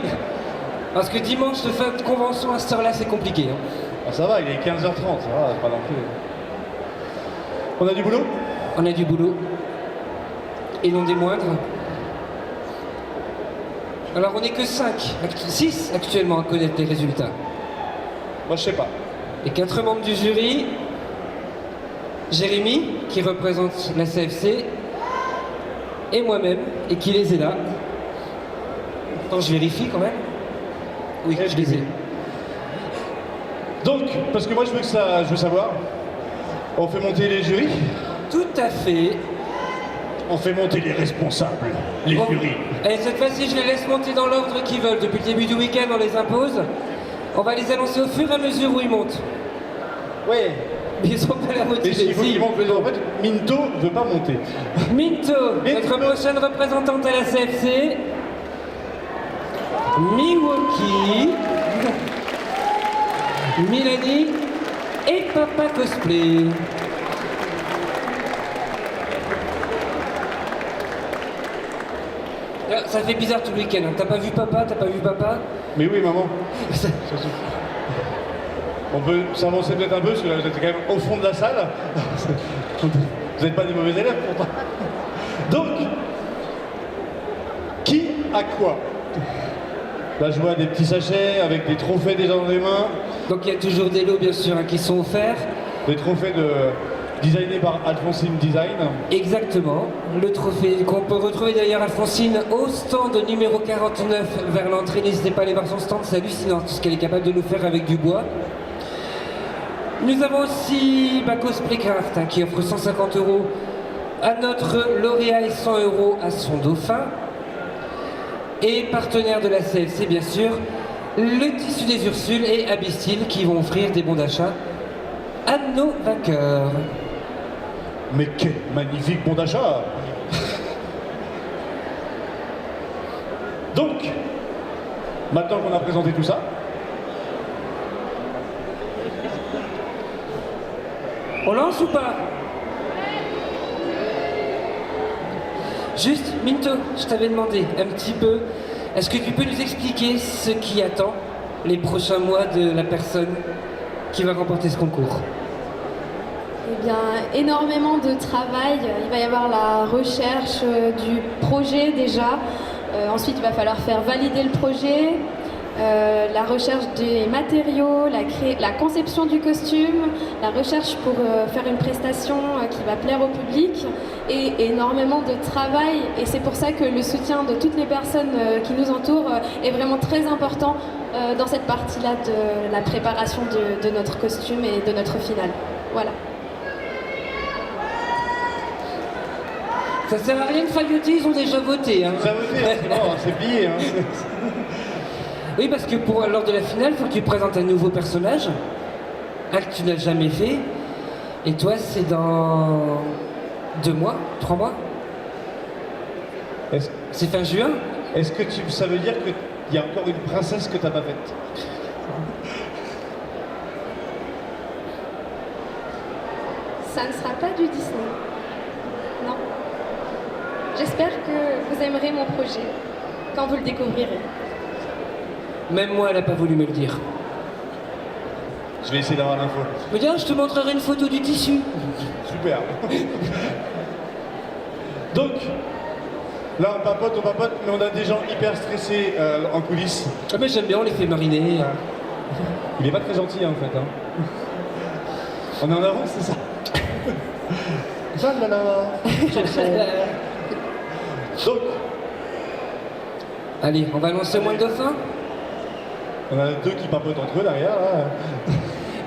[SPEAKER 2] Parce que dimanche, de fin de convention à cette heure-là, c'est compliqué. Hein.
[SPEAKER 3] Ah, ça va, il est 15h30, ça va, pas non plus. On a du boulot?
[SPEAKER 2] On a du boulot. Et non des moindres. Alors on n'est que 6 actuellement à connaître les résultats.
[SPEAKER 3] Moi je sais pas.
[SPEAKER 2] Les 4 membres du jury, Jérémy, qui représente la CFC, et moi-même, et qui les ai là. Attends, je vérifie quand même. Oui, je les ai.
[SPEAKER 3] Donc, parce que moi je veux savoir, on fait monter les jurys?
[SPEAKER 2] Tout à fait.
[SPEAKER 3] On fait monter les responsables, les jurys.
[SPEAKER 2] Et cette fois-ci, je les laisse monter dans l'ordre qu'ils veulent. Depuis le début du week-end, on les impose. On va les annoncer au fur et à mesure où ils montent.
[SPEAKER 3] Ouais.
[SPEAKER 2] Mais ils sont pas la motivés.
[SPEAKER 3] Il faut qu'ils montent. En fait, Minto veut pas monter.
[SPEAKER 2] Minto, notre prochaine représentante à la CFC. Milwaukee. Milani et Papa Cosplay. Ça fait bizarre tout le week-end. Hein. T'as pas vu papa? T'as pas vu papa?
[SPEAKER 3] Mais oui, maman. On peut s'avancer peut-être un peu, parce que là, vous êtes quand même au fond de la salle. Vous n'êtes pas des mauvais élèves, pourtant. Donc, qui a quoi? Là, je vois des petits sachets avec des trophées déjà dans les mains.
[SPEAKER 2] Donc il y a toujours des lots, bien sûr, hein, qui sont offerts.
[SPEAKER 3] Des trophées designés par Alphonsine Design.
[SPEAKER 2] Exactement. Le trophée qu'on peut retrouver d'ailleurs Alphonsine au stand numéro 49 vers l'entrée. N'hésitez pas à aller voir son stand, c'est hallucinant tout ce qu'elle est capable de nous faire avec du bois. Nous avons aussi Cosplaycraft, hein, qui offre 150 € à notre lauréat et 100 € à son dauphin. Et partenaire de la CFC, bien sûr, le Tissu des Ursules et Abyssile qui vont offrir des bons d'achat à nos vainqueurs.
[SPEAKER 3] Mais quel magnifique bon d'achat! Donc, maintenant qu'on a présenté tout ça,
[SPEAKER 2] on lance ou pas? Juste, Minto, je t'avais demandé un petit peu, est-ce que tu peux nous expliquer ce qui attend les prochains mois de la personne qui va remporter ce concours?
[SPEAKER 7] Eh bien, énormément de travail. Il va y avoir la recherche du projet déjà. Ensuite, il va falloir faire valider le projet, la recherche des matériaux, la conception du costume, la recherche pour faire une prestation qui va plaire au public et énormément de travail. Et c'est pour ça que le soutien de toutes les personnes qui nous entourent est vraiment très important dans cette partie-là de la préparation de notre costume et de notre finale. Voilà.
[SPEAKER 2] Ça sert à rien de failloter, ils ont déjà voté. Hein.
[SPEAKER 3] Ils ont voté, non, c'est plié. Hein.
[SPEAKER 2] Oui, parce que lors de la finale, il faut que tu présentes un nouveau personnage, un que tu n'as jamais fait. Et toi, c'est dans 2 mois, 3 mois. C'est fin juin.
[SPEAKER 3] Est-ce que ça veut dire qu'il y a encore une princesse que tu n'as pas faite?
[SPEAKER 7] Ça ne sera pas du Disney. Non. J'espère que vous aimerez mon projet quand vous le découvrirez.
[SPEAKER 2] Même moi, elle n'a pas voulu me le dire.
[SPEAKER 3] Je vais essayer d'avoir l'info.
[SPEAKER 2] Mais tiens, je te montrerai une photo du tissu.
[SPEAKER 3] Super. Donc, là on papote, mais on a des gens hyper stressés en coulisses.
[SPEAKER 2] Ah mais j'aime bien, on les fait mariner.
[SPEAKER 3] Il est pas très gentil en fait. Hein. On est en avance, c'est ça? Donc,
[SPEAKER 2] allez, on va lancer au moins le dauphin.
[SPEAKER 3] On a 2 qui papotent entre eux derrière. Là.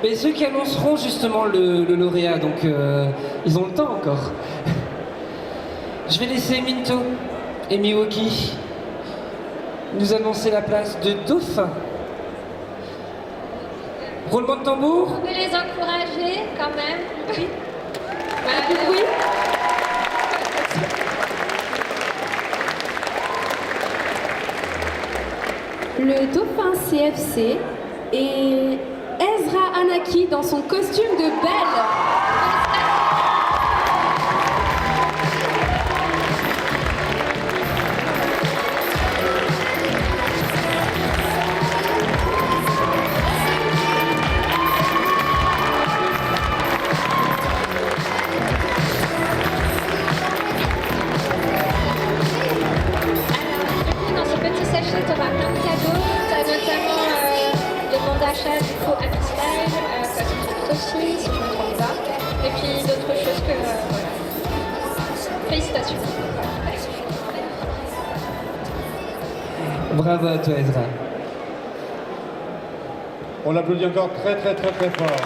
[SPEAKER 2] Mais ceux qui annonceront justement le lauréat, donc ils ont le temps encore. Je vais laisser Minto et Milwaukee nous annoncer la place de dauphin. Roulement de tambour.
[SPEAKER 4] Vous pouvez les encourager quand même. Oui.
[SPEAKER 7] Voilà, oui. Le dauphin CFC est Ezra Anaki dans son costume de belle.
[SPEAKER 4] Dans ce petit sachet, tu auras plein de cadeaux. Tu as notamment les bons d'achat du faux Happy Style, Cosmetics aussi, si je ne me trompe pas. Et puis d'autres choses que. Voilà. Félicitations.
[SPEAKER 2] Bravo à toi, Ezra.
[SPEAKER 3] On l'applaudit encore très très très très fort.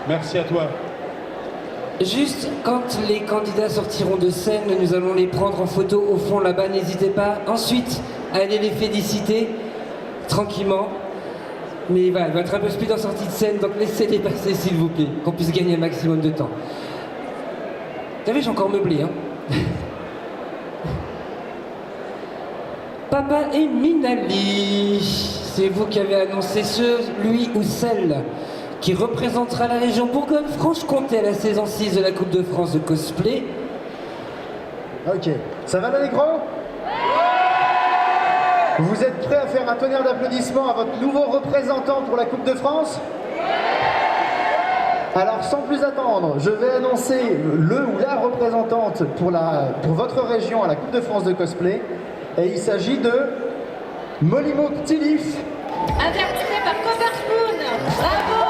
[SPEAKER 3] Merci à toi.
[SPEAKER 2] Juste quand les candidats sortiront de scène, nous allons les prendre en photo au fond là-bas. N'hésitez pas ensuite à aller les féliciter tranquillement. Mais il va être un peu speed en sortie de scène, donc laissez-les passer s'il vous plaît, qu'on puisse gagner un maximum de temps. T'as vu, j'ai encore meublé, hein. Papa et Minali, c'est vous qui avez annoncé lui ou celle qui représentera la région Bourgogne-Franche-Comté à la saison 6 de la Coupe de France de cosplay.
[SPEAKER 5] Ok, ça va l'écran? Vous êtes prêts à faire un tonnerre d'applaudissements à votre nouveau représentant pour la Coupe de France? Alors sans plus attendre, je vais annoncer le ou la représentante pour votre région à la Coupe de France de cosplay. Et il s'agit de Molimo Tilif.
[SPEAKER 4] Interprété par Copper Spoon. Bravo.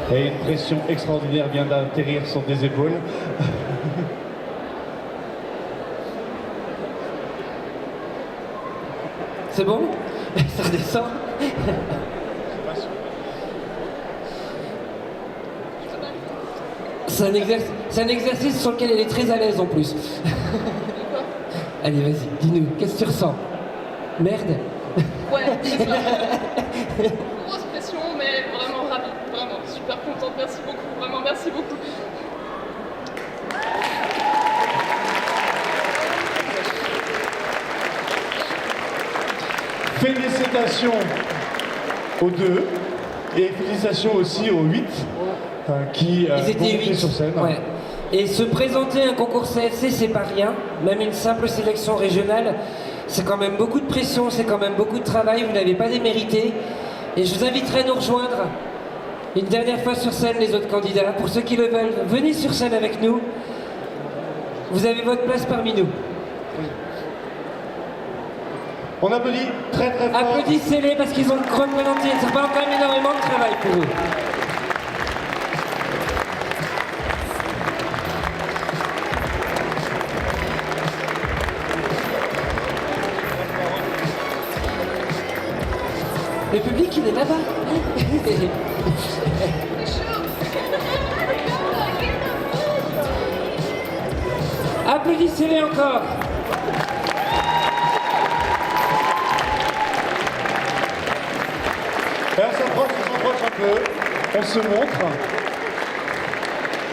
[SPEAKER 3] Et une pression extraordinaire vient d'atterrir sur des épaules.
[SPEAKER 2] C'est bon? Ça redescend? C'est un exercice sur lequel elle est très à l'aise en plus. Allez, vas-y, dis-nous, qu'est-ce que tu ressens? Merde?
[SPEAKER 6] Ouais, c'est ça. Grosse pression, mais vraiment rapide. Vraiment, super contente. Merci beaucoup. Vraiment, merci beaucoup.
[SPEAKER 3] Félicitations aux 2 et félicitations aussi aux 8 qui
[SPEAKER 2] Ils étaient
[SPEAKER 3] vont monter
[SPEAKER 2] 8.
[SPEAKER 3] sur scène.
[SPEAKER 2] Ouais. Et se présenter à un concours CFC, c'est pas rien. Même une simple sélection régionale, c'est quand même beaucoup de pression, c'est quand même beaucoup de travail. Vous n'avez pas démérité. Et je vous inviterai à nous rejoindre une dernière fois sur scène, les autres candidats. Pour ceux qui le veulent, venez sur scène avec nous. Vous avez votre place parmi nous.
[SPEAKER 3] On applaudit très très fort.
[SPEAKER 2] Applaudissez-les parce qu'ils ont le creux volontiers. Ça prend quand même énormément de travail pour eux. Le public, il est là-bas. Applaudissez-les encore.
[SPEAKER 3] Et on s'approche un peu, on se montre.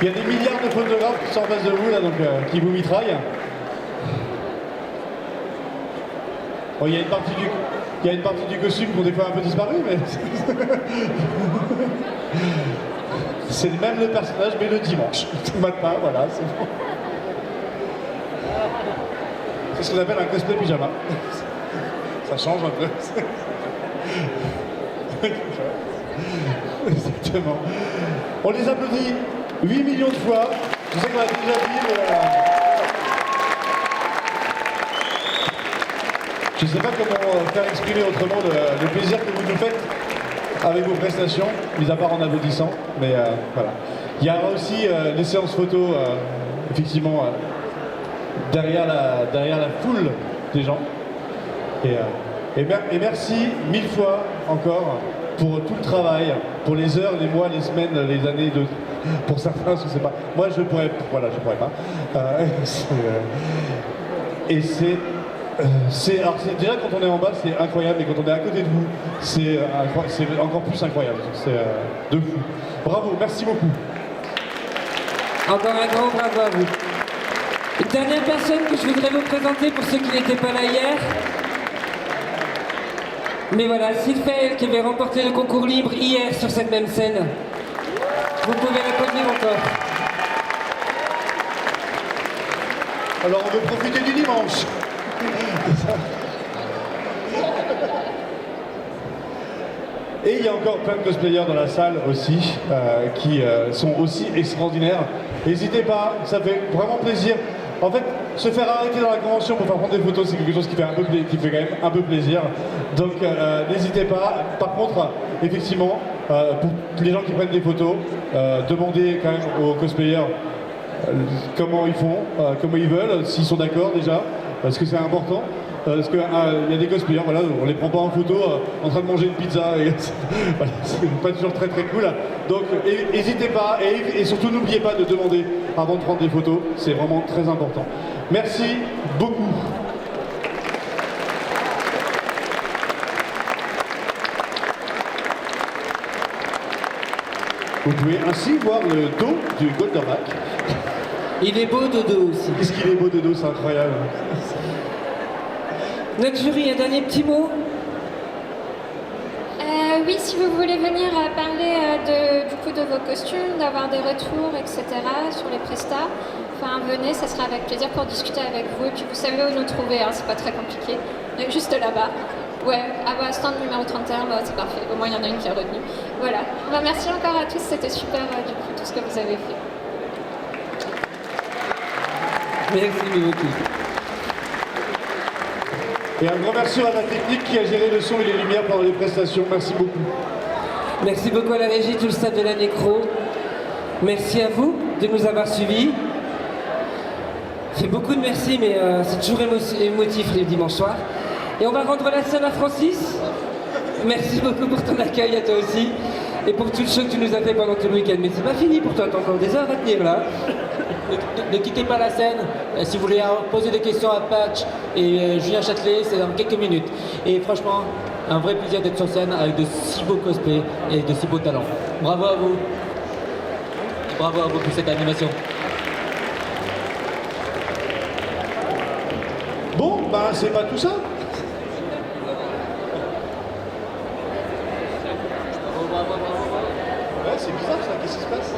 [SPEAKER 3] Il y a des milliards de photographes qui sont en face de vous, là, donc, qui vous mitraillent. Bon, il y a une partie du costume qui ont des fois un peu disparu, mais c'est même le personnage, mais le dimanche. Tout matin, voilà, c'est bon. C'est ce qu'on appelle un cosplay pyjama. Ça change un peu. Exactement. On les applaudit 8 millions de fois. Je sais qu'on l'a déjà dit, mais je ne sais pas comment faire exprimer autrement le plaisir que vous nous faites avec vos prestations, mis à part en applaudissant. Mais voilà. Il y a aussi les séances photos, effectivement, derrière la foule des gens. Et merci 1000 fois encore pour tout le travail, pour les heures, les mois, les semaines, les années, pour certains, je ne sais pas. Moi, je pourrais pas. Alors déjà quand on est en bas, c'est incroyable, et quand on est à côté de vous, c'est encore plus incroyable. C'est de fou. Bravo, merci beaucoup.
[SPEAKER 2] Encore un grand bravo à vous. Une dernière personne que je voudrais vous présenter pour ceux qui n'étaient pas là hier. Mais voilà, Sylphaël qui avait remporté le concours libre hier sur cette même scène. Vous pouvez l'applaudir encore.
[SPEAKER 3] Alors on veut profiter du dimanche. Et il y a encore plein de cosplayers dans la salle aussi, qui sont aussi extraordinaires. N'hésitez pas, ça fait vraiment plaisir. En fait, se faire arrêter dans la convention pour faire prendre des photos, c'est quelque chose qui fait quand même un peu plaisir. Donc n'hésitez pas. Par contre, effectivement, pour les gens qui prennent des photos, demandez quand même aux cosplayers comment ils font, comment ils veulent, s'ils sont d'accord déjà, parce que c'est important. Parce qu'il y a des cosplayers, voilà, on les prend pas en photo en train de manger une pizza, et voilà, c'est pas toujours très très cool. Donc n'hésitez pas, et surtout n'oubliez pas de demander avant de prendre des photos, c'est vraiment très important. Merci beaucoup. Vous pouvez ainsi voir le dos du Goldorak.
[SPEAKER 2] Il est beau de dos aussi.
[SPEAKER 3] Qu'est-ce qu'il est beau de dos, c'est incroyable.
[SPEAKER 2] Notre jury, un dernier petit mot?
[SPEAKER 8] Oui, si vous voulez venir parler du coup de vos costumes, d'avoir des retours, etc. sur les prestats, enfin venez, ça sera avec plaisir pour discuter avec vous. Et puis vous savez où nous trouver, hein, c'est pas très compliqué. On est juste là-bas. Ouais, ah bah stand numéro 31, bah, c'est parfait. Au moins il y en a une qui a retenu. Voilà. Bah, merci encore à tous, c'était super du coup tout ce que vous avez fait.
[SPEAKER 2] Merci beaucoup.
[SPEAKER 3] Et un grand merci à la technique qui a géré le son et les lumières pendant les prestations. Merci beaucoup.
[SPEAKER 2] Merci beaucoup à la régie, tout le staff de la Nécro. Merci à vous de nous avoir suivis. J'ai beaucoup de merci, mais c'est toujours émotif les dimanches soirs. Et on va rendre la scène à Francis. Merci beaucoup pour ton accueil, à toi aussi. Et pour tout le show que tu nous as fait pendant tout le week-end. Mais c'est pas fini pour toi, t'as encore des heures à tenir là.
[SPEAKER 22] Ne quittez pas la scène. Si vous voulez poser des questions à Patch et Julien Châtelet, c'est dans quelques minutes. Et franchement, un vrai plaisir d'être sur scène avec de si beaux cosplays et de si beaux talents. Bravo à vous. Et bravo à vous pour cette animation.
[SPEAKER 3] Bon, bah c'est pas tout ça. Ouais, c'est bizarre ça, qu'est-ce qui se passe?